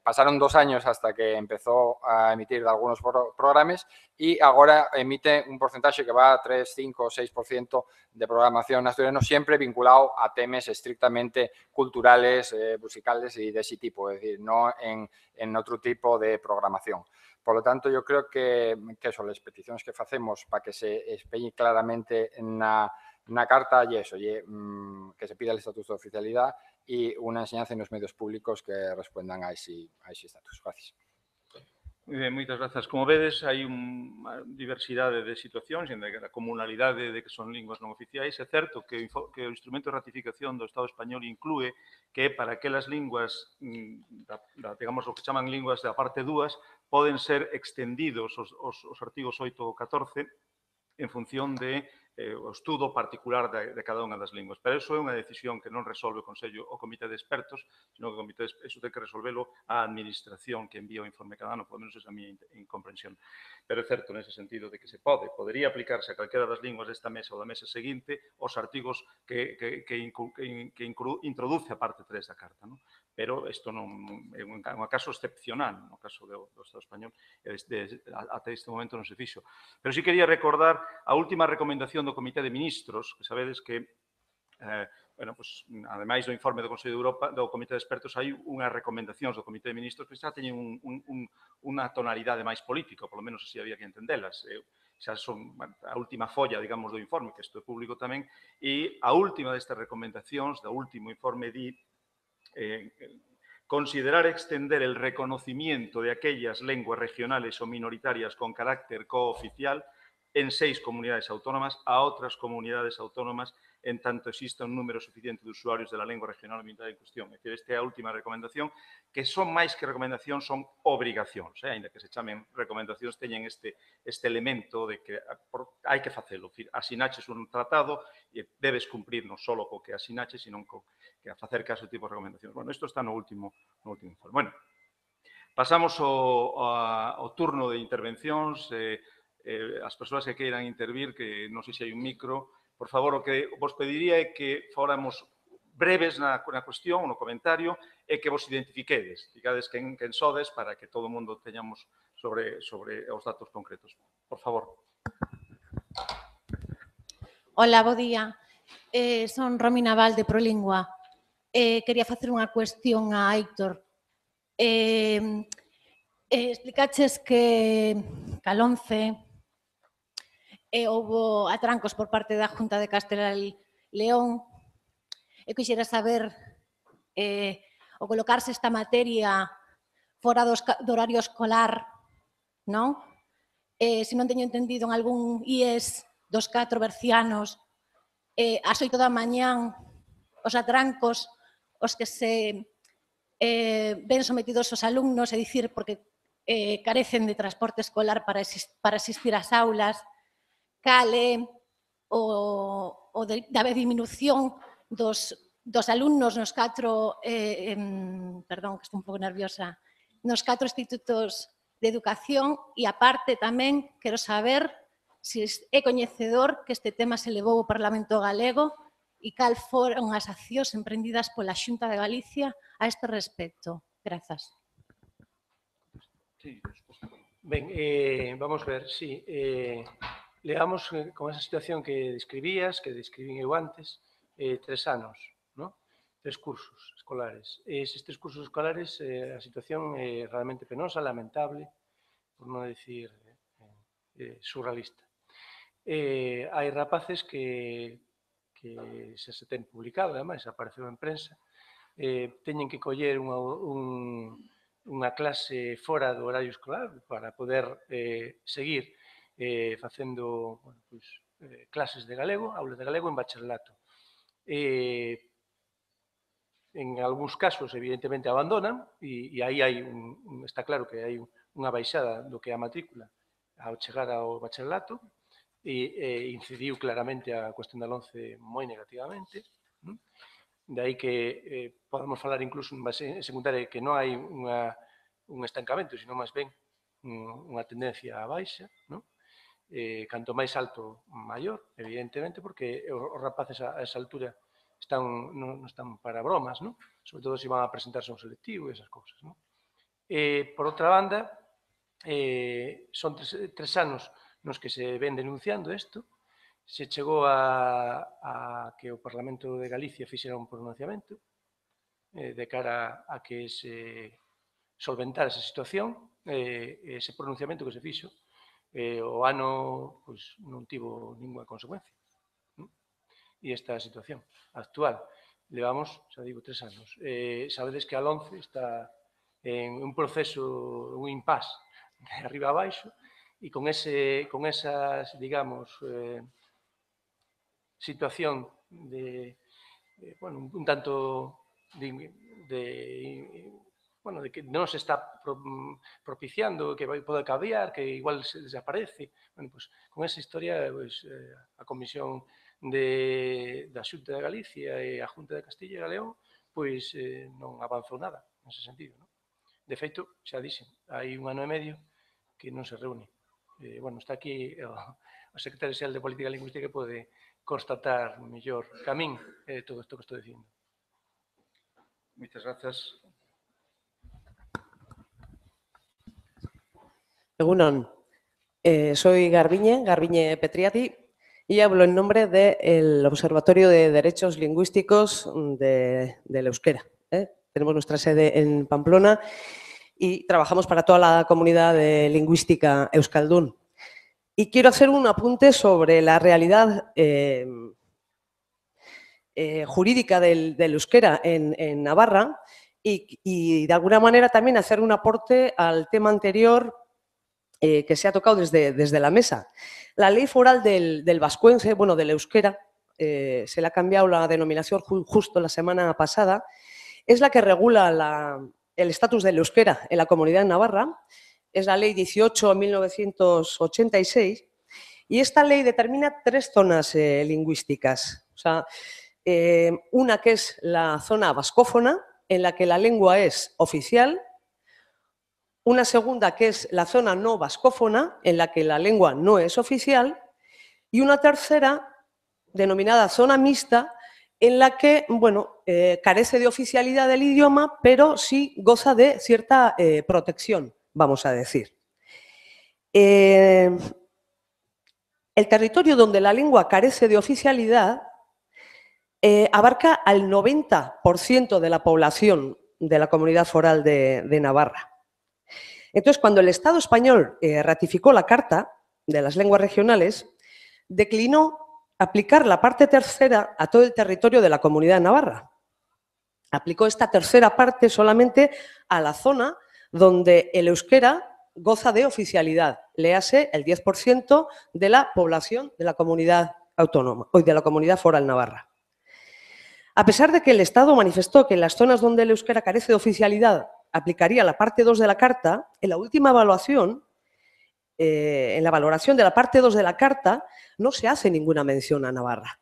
pasaron 2 años hasta que empezó a emitir algunos programas y ahora emite un porcentaje que va a 3, 5 o 6% de programación asturiana, siempre vinculado a temas estrictamente culturales, musicales y de ese tipo, es decir, no en otro tipo de programación. Por lo tanto, yo creo que son las peticiones que hacemos para que se espeñe claramente en la carta y eso, que se pida el estatus de oficialidad y una enseñanza en los medios públicos que respondan a ese estatus. Gracias.
Moi ben, moitas grazas. Como vedes, hai unha diversidade de situacións en a comunalidade de que son linguas non oficiais. É certo que o instrumento de ratificación do Estado español inclúe que para aquelas linguas, digamos, o que chaman linguas da parte 2, poden ser extendidos os artigos 8 ou 14 en función de o estudo particular de cada unha das linguas. Pero iso é unha decisión que non resolve o Consello ou Comité de Expertos, sino que o Comité de Expertos ten que resolvelo a Administración que envía o informe cada ano, por menos esa é a miña incomprensión. Pero é certo nese sentido de que podería aplicarse a calquera das linguas desta mesa ou da mesa seguinte os artigos que introduce a parte 3 da Carta, non? Pero isto non é un caso excepcional no caso do Estado español, até este momento non se fixo. Pero sí quería recordar a última recomendación do Comité de Ministros, que sabedes que, ademais do informe do Consello de Europa, do Comité de Expertos, hai unhas recomendacións do Comité de Ministros que xa teñen unha tonalidade máis política, polo menos así había que entendelas. xa son a última folla, digamos, do informe, que isto é público tamén, e a última destas recomendacións, do último informe, di considerar extender el reconocimiento de aquellas lenguas regionales o minoritarias con carácter cooficial en 6 comunidades autónomas a otras comunidades autónomas en tanto exista un número suficiente de usuarios de la lengua regional o minoritaria en cuestión. É dicir, esta é a última recomendación, que son máis que recomendacións, son obrigacións, ainda que se chamen recomendacións, teñen este elemento de que hai que facelo. Asinaches un tratado e debes cumprir non só co que asinaches, sino que a facer caso tipo de recomendacións. Bueno, isto está no último informe. Bueno, pasamos ao turno de intervencións. As persoas que queiran intervir, que non sei se hai un micro, por favor, o que vos pediría é que fóramos breves na cuestión, no comentario, e que vos identifiquedes, digades quen sodes, para que todo o mundo teñamos sobre os datos concretos. Por favor.
Hola, bo día. Son Romina Val, de Prolingua. Quería facer unha cuestión a Aitor. Explicaches que al 11 houbo atrancos por parte da Junta de Castela e León. Eu quixera saber o colocarse esta materia fora do horario escolar, non? Se non teño entendido, en algún IES dos 4 bercianos, ás 8 da mañán, os atrancos os que se ven sometidos os alumnos, é dicir, porque carecen de transporte escolar para asistir ás aulas, cale da disminución dos alumnos nos 4, perdón, que estou un pouco nerviosa, nos 4 institutos de educación e, aparte, tamén quero saber se é coñecedor que este tema se levou ao Parlamento Galego e cal foron as accións emprendidas pola Xunta de Galicia a este respecto. Grazas.
Ben, vamos ver, sí. Leamos con esa situación que describías, que describín eu antes, 3 anos, ¿no? 3 cursos escolares. Eses 3 cursos escolares, a situación é realmente penosa, lamentable, por non decir surrealista. Hai rapaces que se ten publicado, ademais, apareceu en prensa, teñen que coller unha clase fora do horario escolar para poder seguir facendo clases de galego, aulas de galego en bacharelato. En algúns casos, evidentemente, abandonan e aí está claro que hai unha baixada do que é a matrícula ao chegar ao bacharelato e incidiu claramente a cuestión da 11 moi negativamente. De aí que podemos falar incluso en secundaria que non hai un estancamento, sino máis ben unha tendencia a baixa, non? Canto máis alto, maior, evidentemente, porque os rapaces a esa altura non están para bromas, non? Sobre todo se van a presentarse a un selectivo e esas cousas, non? Por outra banda, son 3 anos nos que se ven denunciando isto. Se chegou a que o Parlamento de Galicia fixera un pronunciamento de cara a que se solventara esa situación. Ese pronunciamento que se fixo o ano non tivo ninguna consecuencia. E esta situación actual, levamos, xa digo, 3 anos. Sabedes que a 11 está en un proceso, un impasse de arriba a baixo, e con esas, digamos, situación de, un tanto de que non se está propiciando, que pode cambiar, que igual se desaparece. Con esa historia, a Comisión da Xunta de Galicia e a Junta de Castilla e León non avanzou nada nese sentido. De feito, xa dixen, hai 1 ano e medio que non se reúne. Está aquí o secretario xeral de Política Lingüística que pode constatar mellor que a min todo isto que estou dicindo.
Moitas grazas.
Egunon, soy Garbiñe Petriati, y hablo en nombre del Observatorio de Derechos Lingüísticos del Euskera. Tenemos nuestra sede en Pamplona y trabajamos para toda la comunidad de lingüística euskaldún. Y quiero hacer un apunte sobre la realidad jurídica del euskera en Navarra y de alguna manera también hacer un aporte al tema anterior que se ha tocado desde la mesa. La ley foral del vascuence, bueno, del euskera, se le ha cambiado la denominación justo la semana pasada, es la que regula el estatus del euskera en la Comunidad de Navarra. Es la Ley 18/1986 y esta ley determina 3 zonas lingüísticas. O sea, una que es la zona vascófona, en la que la lengua es oficial. Una segunda que es la zona no vascófona, en la que la lengua no es oficial. Y una tercera, denominada zona mixta, en la que, bueno, carece de oficialidad del idioma, pero sí goza de cierta protección, vamos a decir. El territorio donde la lengua carece de oficialidad abarca al 90% de la población de la Comunidad Foral de Navarra. Entonces, cuando el Estado español ratificó la Carta de las Lenguas Regionales, declinó aplicar la parte tercera a todo el territorio de la Comunidad de Navarra. Aplicó esta tercera parte solamente a la zona donde el euskera goza de oficialidad, léase el 10% de la población de la comunidad autónoma, o de la Comunidad Foral Navarra. A pesar de que el Estado manifestó que en las zonas donde el euskera carece de oficialidad aplicaría la parte 2 de la Carta, en la última evaluación, en la valoración de la parte 2 de la Carta, no se hace ninguna mención a Navarra.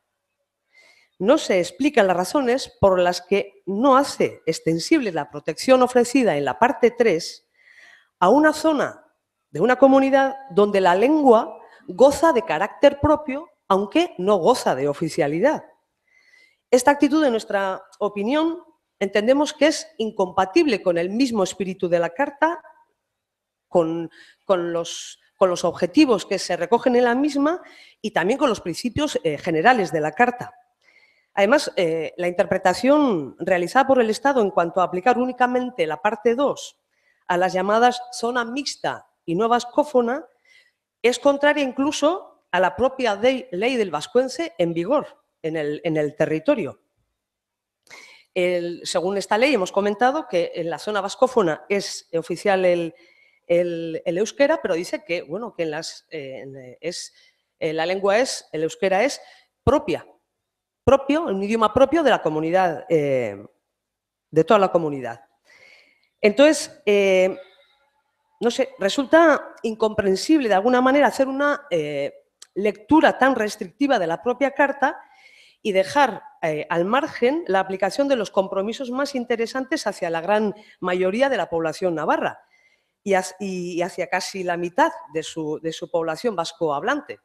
No se explican las razones por las que no hace extensible la protección ofrecida en la parte 3 a una zona de una comunidad donde la lengua goza de carácter propio, aunque no goza de oficialidad. Esta actitud, en nuestra opinión, entendemos que es incompatible con el mismo espíritu de la Carta, con los objetivos que se recogen en la misma y también con los principios generales de la Carta. Además, la interpretación realizada por el Estado en cuanto a aplicar únicamente la parte 2 a las llamadas zona mixta y no vascófona es contraria incluso a la propia ley del vascuence en vigor en el territorio. Según esta ley, hemos comentado que en la zona vascófona es oficial el euskera, pero dice que, bueno, que el euskera es un idioma propio de la comunidad, de toda la comunidad. Entonces, no sé, resulta incomprensible de alguna manera hacer una lectura tan restrictiva de la propia Carta y dejar al margen la aplicación de los compromisos más interesantes hacia la gran mayoría de la población navarra y hacia casi la mitad de su población vascohablante.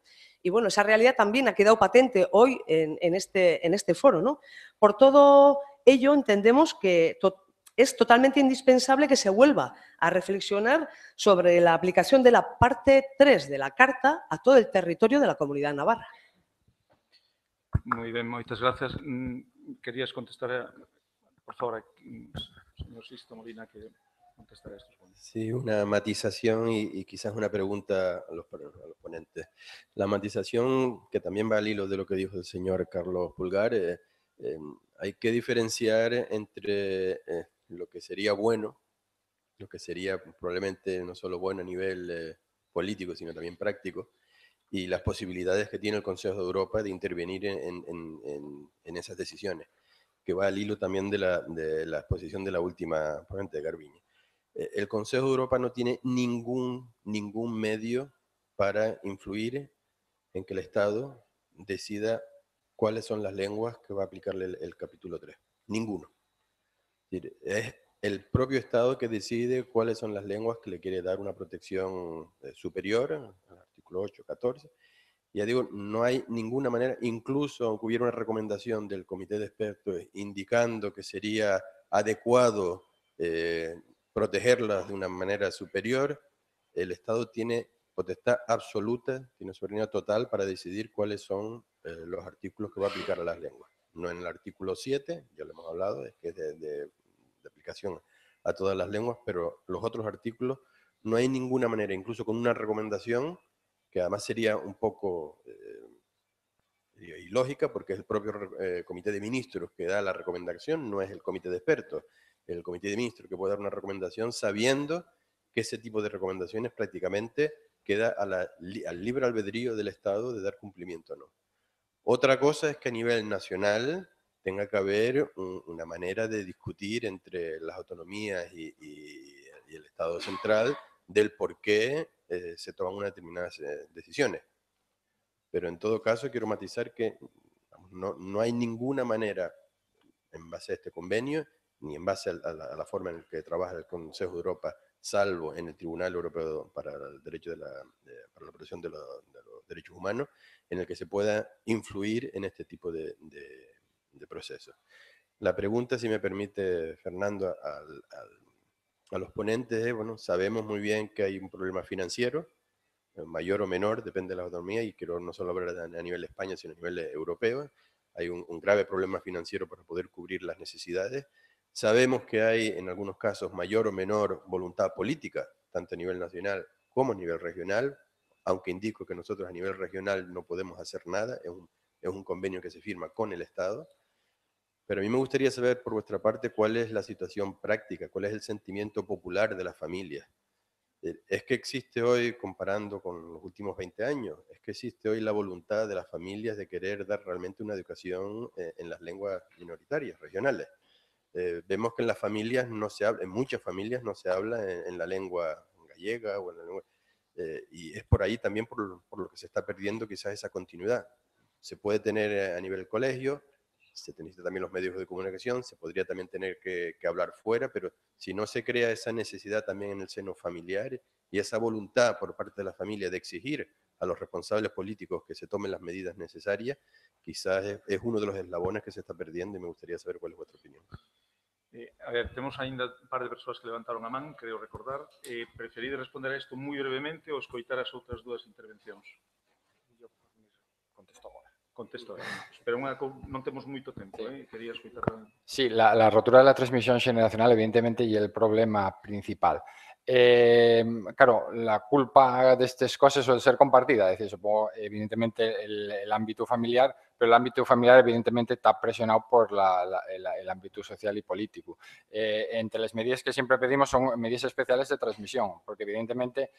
Y bueno, esa realidad también ha quedado patente hoy en este foro, ¿no? Por todo ello, entendemos que es totalmente indispensable que se vuelva a reflexionar sobre la aplicación de la parte 3 de la Carta a todo el territorio de la Comunidad Navarra.
Moi ben, moitas grazas. Querías contestar, por favor, señor Sisto Molina, que contestará a estos puntos.
Sí, una matización y quizás una pregunta a los ponentes. La matización, que también va al hilo de lo que dijo el señor Carlos Pulgar, hay que diferenciar entre lo que sería bueno, lo que sería probablemente no solo bueno a nivel político, sino también práctico, y las posibilidades que tiene el Consejo de Europa de intervenir en esas decisiones, que va al hilo también de la exposición de la última ponente de Garbiñe. El Consejo de Europa no tiene ningún medio para influir en que el Estado decida cuáles son las lenguas que va a aplicarle el capítulo 3. Ninguno. Es el propio Estado que decide cuáles son las lenguas que le quiere dar una protección superior, al artículo 8, 14. Ya digo, no hay ninguna manera, incluso aunque hubiera una recomendación del comité de expertos indicando que sería adecuado protegerlas de una manera superior, el Estado tiene potestad absoluta, tiene soberanía total para decidir cuáles son los artículos que va a aplicar a las lenguas. No en el artículo 7, ya lo hemos hablado, es que es de aplicación a todas las lenguas, pero los otros artículos no hay ninguna manera, incluso con una recomendación, que además sería un poco ilógica porque es el propio comité de ministros que da la recomendación, no es el comité de expertos, es el comité de ministros que puede dar una recomendación sabiendo que ese tipo de recomendaciones prácticamente queda al libre albedrío del Estado de dar cumplimiento o no. Otra cosa es que a nivel nacional tenga que haber una manera de discutir entre las autonomías y el Estado central del por qué se toman unas determinadas decisiones. Pero en todo caso quiero matizar que no hay ninguna manera, en base a este convenio, ni en base a la forma en que trabaja el Consejo de Europa, salvo en el Tribunal Europeo para el Derecho para la Protección de los Derechos Humanos, en el que se pueda influir en este tipo de procesos. La pregunta, si me permite, Fernando, a los ponentes es, bueno, sabemos muy bien que hay un problema financiero, mayor o menor, depende de la autonomía, y quiero no solo hablar a nivel de España, sino a nivel europeo. Hay un grave problema financiero para poder cubrir las necesidades. Sabemos que hay, en algunos casos, mayor o menor voluntad política, tanto a nivel nacional como a nivel regional, aunque indico que nosotros a nivel regional no podemos hacer nada, es un convenio que se firma con el Estado. Pero a mí me gustaría saber, por vuestra parte, cuál es la situación práctica, cuál es el sentimiento popular de las familias. Es que existe hoy, comparando con los últimos 20 años, es que existe hoy la voluntad de las familias de querer dar realmente una educación en las lenguas minoritarias, regionales. Vemos que en las familias no se habla, en muchas familias no se habla en la lengua gallega o en la lengua, y es por ahí también por lo que se está perdiendo quizás esa continuidad. Se puede tener a nivel colegio, se necesitan también los medios de comunicación, se podría también tener que hablar fuera, pero si no se crea esa necesidad también en el seno familiar y esa voluntad por parte de la familia de exigir a los responsables políticos que se tomen las medidas necesarias, quizás es uno de los eslabones que se está perdiendo y me gustaría saber cuál es vuestra opinión.
A ver, temos ainda un par de persoas que levantaron a man, creo recordar. Preferides responder a isto moi brevemente ou escoitar as outras dúas intervencións?
Contesto agora.
Contesto agora. Pero non temos moito tempo, quería escoitar tamén.
Sí, la rotura de la transmisión generacional, evidentemente, y el problema principal. Claro, la culpa de estas cosas suele ser compartida, es decir, supongo, evidentemente, el ámbito familiar, pero el ámbito familiar, evidentemente, está presionado por el ámbito social y político. Entre las medidas que siempre pedimos son medidas especiales de transmisión, porque, evidentemente,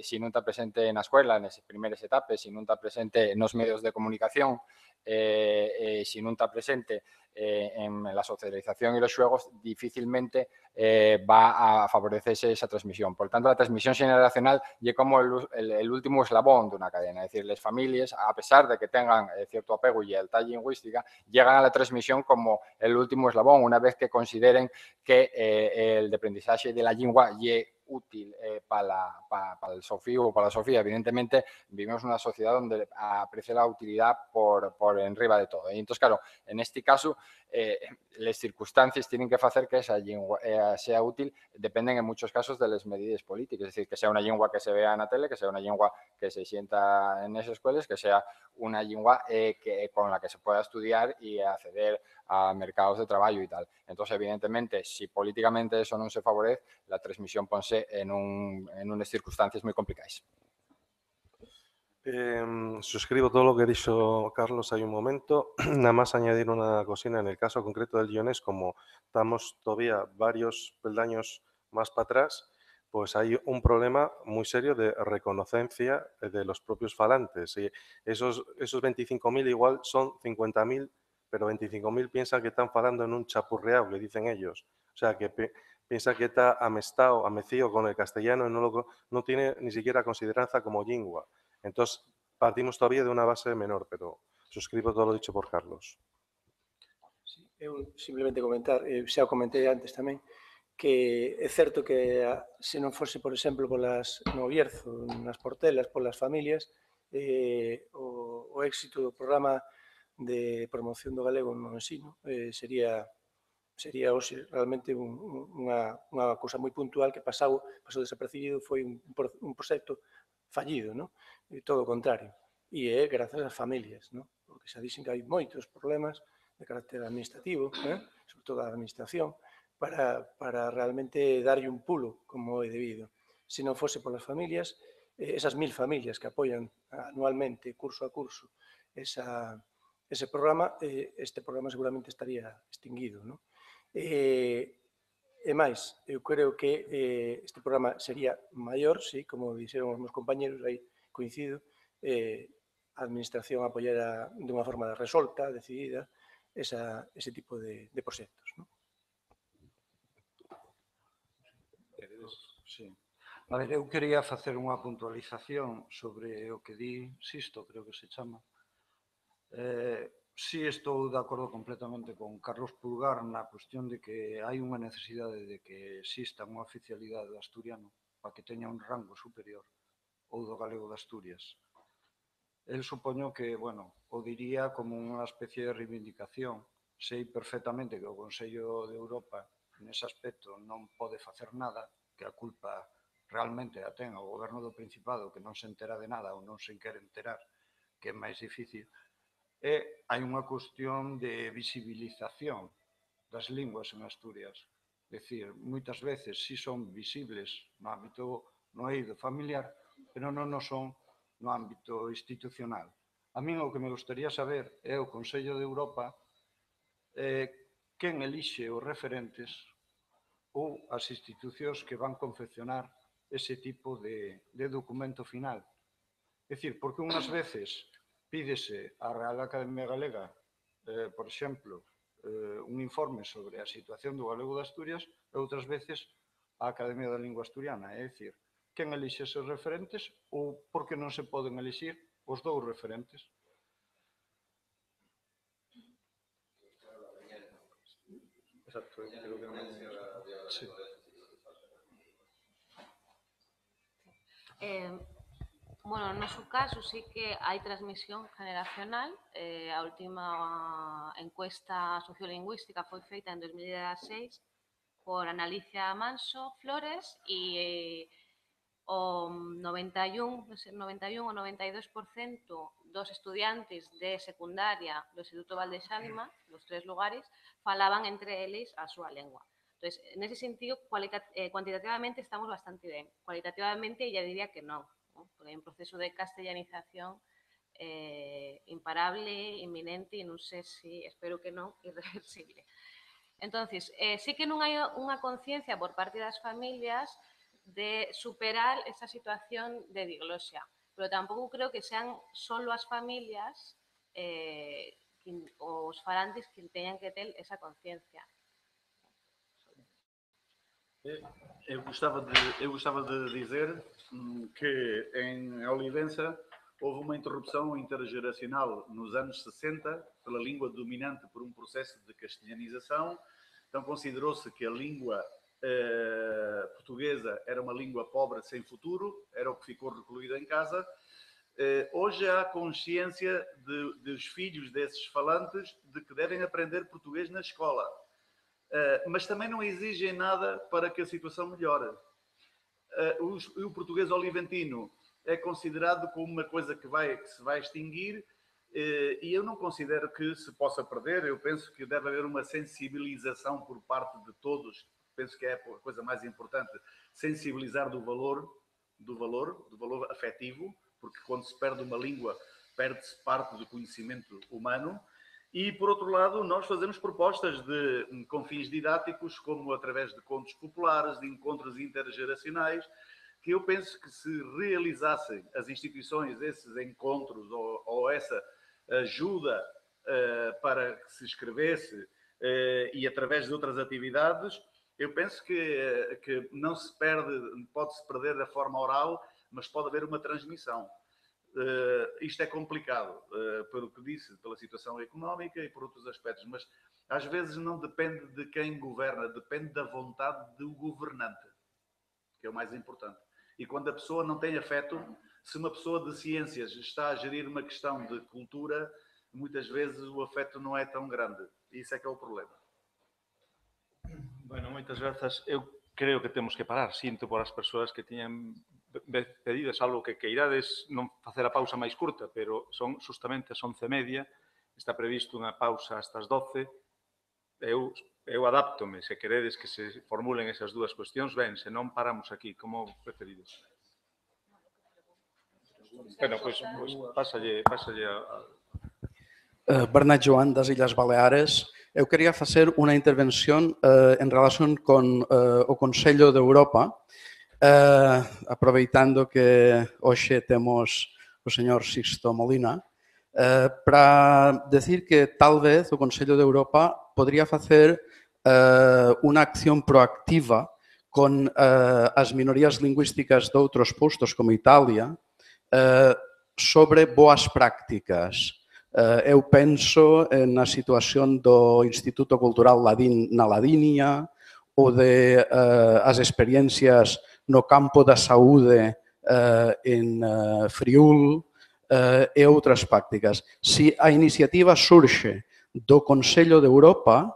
si no está presente en la escuela, en esas primeras etapas, si no está presente en los medios de comunicación, si no está presente en la socialización y los juegos, difícilmente va a favorecerse esa transmisión. Por tanto, la transmisión generacional es como el último eslabón de una cadena. Es decir, las familias, a pesar de que tengan cierto apego y lealtad lingüística, llegan a la transmisión como el último eslabón, una vez que consideren que el aprendizaje de la lengua es útil para el Sofía o para la Sofía. Evidentemente, vivimos en una sociedad donde aprecia la utilidad por arriba de todo. Y entonces, claro, en este caso, las circunstancias tienen que hacer que esa lengua sea útil, dependen en muchos casos de las medidas políticas, es decir, que sea una lengua que se vea en la tele, que sea una lengua que se sienta en esas escuelas, que sea una lengua con la que se pueda estudiar y acceder a mercados de trabajo y tal. Entonces, evidentemente, si políticamente eso no se favorece, la transmisión ponse en unas circunstancias muy complicadas.
Suscribo todo lo que ha dicho Carlos hace un momento. Nada más añadir una cosina en el caso concreto del Lyonés, como estamos todavía varios peldaños más para atrás, pues hay un problema muy serio de reconocencia de los propios falantes. Y esos 25.000 igual son 50.000, pero 25.000 piensan que están falando en un chapurreado, que dicen ellos. O sea, que piensa que está amecido con el castellano y no tiene ni siquiera consideranza como lengua. Entonces, partimos todavía de una base menor, pero suscribo todo lo dicho por Carlos.
Sí, eu simplemente comentar, xa o comentei antes tamén, que é certo que se non fose, por exemplo, no Bierzo, nas Portelas, polas familias, o éxito do programa de promoción do galego no ensino sería hoxe realmente unha cousa moi puntual que pasou desapercibido, foi un proxecto fallido, non? E todo o contrario. E é grazas ás familias, non? Porque xa dixen que hai moitos problemas de carácter administrativo, sobre todo a administración, para realmente darlle un pulo como é debido. Se non fose polas familias, esas 1000 familias que apoian anualmente, curso a curso, ese programa, este programa seguramente estaría extinguido, non? E máis, eu creo que este programa sería maior, sí, como dixeron os meus compañeros, aí coincido, a administración apoiara dunha forma resolta, decidida, ese tipo de proxectos, non?
Sí. A ver, eu quería facer unha puntualización sobre o que di Sisto, creo que se chama. Si estou de acordo completamente con Carlos Pulgar na cuestión de que hai unha necesidade de que exista unha oficialidade do asturiano para que teña un rango superior ou do galego de Asturias. El supoño que, bueno, o diría como unha especie de reivindicación. Sei perfectamente que o Consello de Europa nese aspecto non pode facer nada, que a culpa realmente a ten o goberno do Principado, que non se entera de nada ou non se quere enterar, que é máis difícil. E hai unha cuestión de visibilización das linguas en Asturias. É dicir, moitas veces si son visibles no ámbito no eido familiar, pero non o son no ámbito institucional. A min o que me gustaría saber é o Consello de Europa quen elixe os referentes ou as institucións que van confeccionar ese tipo de documento final. É dicir, porque unhas veces pídese á Real Academia Galega, por exemplo, un informe sobre a situación do galego de Asturias e outras veces a Academia da Lingua Asturiana. É dicir, quen elixe eses referentes ou por que non se poden elixir os dous referentes?
Exacto, creo que non... Sí.
Bueno, no noso caso sí que hai transmisión generacional. A última encuesta sociolingüística foi feita en 2016 por Analicia Manso Flores e o 91 ou 92% dos estudiantes de secundaria do Instituto Valdexánima, dos 3 lugares, falaban entre eles a súa lengua. Entón, nese sentido, cuantitativamente estamos bastante ben. Cualitativamente, ella diría que non, porque hai un proceso de castellanización imparable, inminente, e non sei se, espero que non, irreversible. Entón, sí que non hai unha conciencia por parte das familias de superar esa situación de diglosia, pero tampouco creo que sean solo as familias os falantes que teñan que ter esa conciencia.
Eu gostava de dizer que em Olivença houve uma interrupção intergeracional nos anos 60 pela língua dominante por um processo de castelhanização. Então considerou-se que a língua portuguesa era uma língua pobre sem futuro, era o que ficou recluído em casa. Hoje há consciência dos filhos desses falantes de que devem aprender português na escola. Mas também não exigem nada para que a situação melhore. O português oliventino é considerado como uma coisa que se vai extinguir e eu não considero que se possa perder. Eu penso que deve haver uma sensibilização por parte de todos. Penso que é a coisa mais importante, sensibilizar do valor afetivo, porque quando se perde uma língua, perde-se parte do conhecimento humano. E, por outro lado, nós fazemos propostas com fins didáticos, como através de contos populares, de encontros intergeracionais, que eu penso que se realizassem as instituições esses encontros ou essa ajuda para que se escrevesse e através de outras atividades, eu penso que não se perde, pode-se perder da forma oral, mas pode haver uma transmissão. Isto é complicado, pelo que disse, pela situação económica e por outros aspectos, mas às vezes não depende de quem governa, depende da vontade do governante, que é o mais importante. E quando a pessoa não tem afeto, se uma pessoa de ciências está a gerir uma questão de cultura, muitas vezes o afeto não é tão grande. Isso é que é o problema.
Bueno, moitas grazas. Eu creo que temos que parar. Sinto por as persoas que tiñan pedido, algo que queirades non facer a pausa máis curta, pero son justamente as 11:30, está previsto unha pausa hasta as 12. Eu adáptome, se queredes que se formulen esas dúas cuestións, ben, se non paramos aquí, como preferidos. Bueno, pois pásalle a...
Bernat Joan das Illas Baleares. Eu quería facer unha intervención en relación con o Consello de Europa, aproveitando que hoxe temos o señor Sixto Molina, para decir que tal vez o Consello de Europa podría facer unha acción proactiva con as minorías lingüísticas de outros postos como Italia sobre boas prácticas. Eu penso na situación do Instituto Cultural Ladín na Ladinia ou de as experiencias no campo da saúde en Friul e outras prácticas. Se a iniciativa surxe do Consello de Europa,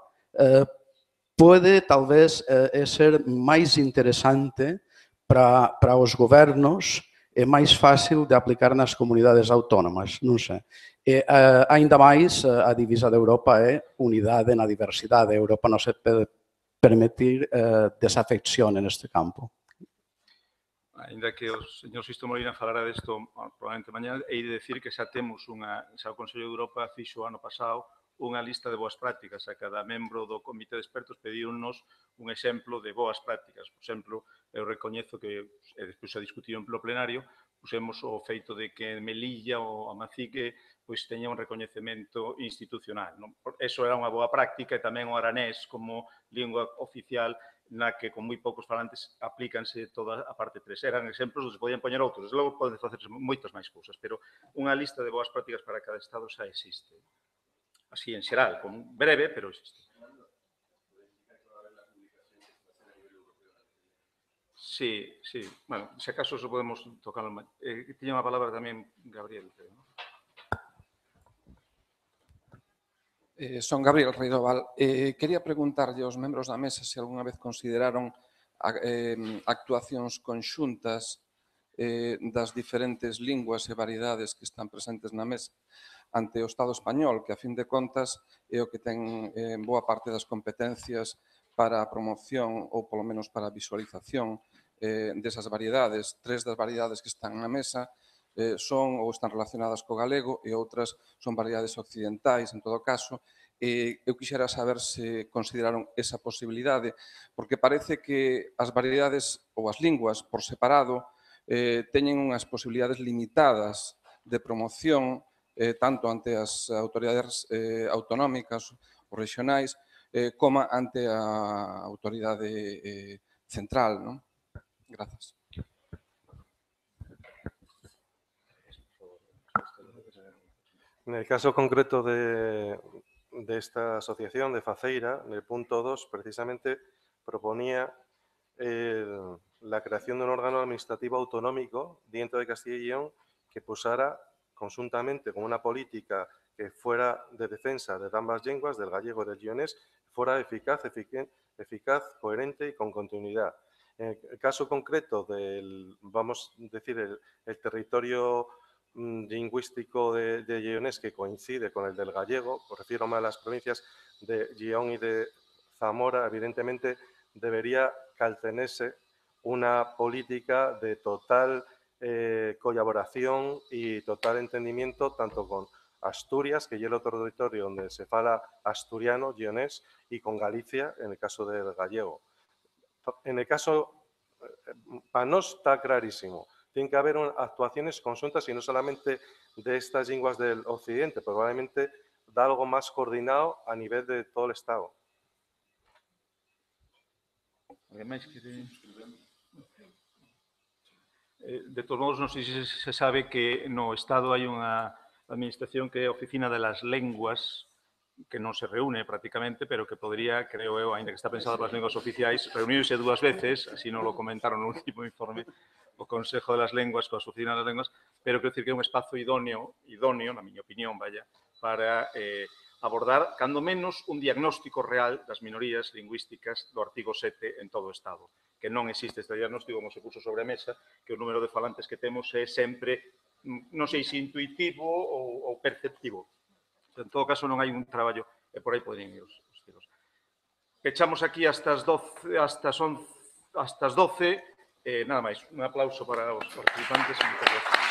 pode talvez ser máis interesante para os gobernos e máis fácil de aplicar nas comunidades autónomas, non sei. E, ainda máis, a divisa de Europa é unidade na diversidade. Europa non se pode permitir desafección neste campo.
Ainda que o señor Sixto Molina falará desto probablemente mañá, hei de decir que xa temos xa o Consello de Europa fixo o ano pasado unha lista de boas prácticas. A cada membro do comité de expertos pediunos un exemplo de boas prácticas. Por exemplo, eu recoñezo que, e despois se discutido en plenario, pusemos o feito de que Melilla ou a Macique pois teña un recoñecemento institucional. Eso era unha boa práctica e tamén o aranés como lingua oficial na que con moi poucos falantes aplícanse toda a parte 3. Eran exemplos onde se podían poñer outros. Logo poden facerse moitas máis cousas, pero unha lista de boas prácticas para cada estado xa existe. Así en xeral, como breve, pero existe. Sí, sí. Bueno, se acaso eso podemos tocarlo. Tiña unha palabra tamén Gabriel, creo, ¿no?
Son Gabriel Reidoval. Quería preguntarlle aos membros da mesa se algunha vez consideraron actuacións conxuntas das diferentes linguas e variedades que están presentes na mesa ante o Estado español, que a fin de contas é o que ten boa parte das competencias para a promoción ou polo menos para a visualización desas variedades. 3 das variedades que están na mesa son ou están relacionadas co galego e outras son variedades occidentais, en todo caso. Eu quixera saber se consideraron esa posibilidade, porque parece que as variedades ou as linguas por separado teñen unhas posibilidades limitadas de promoción tanto ante as autoridades autonómicas ou regionais como ante a autoridade central, non? Grazas.
En el caso concreto de esta asociación de Faceira, en el punto 2, precisamente proponía la creación de un órgano administrativo autonómico dentro de Castilla y León que pusara conjuntamente con una política que fuera de defensa de ambas lenguas, del gallego y del leonés, fuera eficaz, coherente y con continuidad. En el caso concreto del, vamos a decir, el territorio lingüístico de leonés que coincide con el del gallego, por refiero a las provincias de León y de Zamora, evidentemente debería caltenerse una política de total colaboración y total entendimiento tanto con Asturias, que es el otro territorio donde se fala asturiano, leonés, y con Galicia, en el caso del gallego. En el caso, para nos está clarísimo, tienen que haber actuaciones conjuntas y no solamente de estas lenguas del occidente, probablemente da algo más coordinado a nivel de todo el Estado.
De todos modos, non sei se se sabe que no Estado hai unha administración que é a Oficina de las Lenguas, que non se reúne prácticamente, pero que podría, creo eu, ainda que está pensada para as lenguas oficiais, reunirse 2 veces, así non lo comentaron no último informe, o Consejo de las Lenguas coas Oficinas das Lenguas, pero quero dicir que é un espazo idóneo, na miña opinión, vaya, para abordar, cando menos, un diagnóstico real das minorías lingüísticas do artigo 7 en todo o Estado. Que non existe este diagnóstico, como se puso sobre a mesa, que o número de falantes que temos é sempre, non sei se intuitivo ou perceptivo. En todo caso, non hai un traballo, e por aí poden ir os tiros. Pechamos aquí hasta as 12, nada máis. Un aplauso para os participantes. Moitas gracias.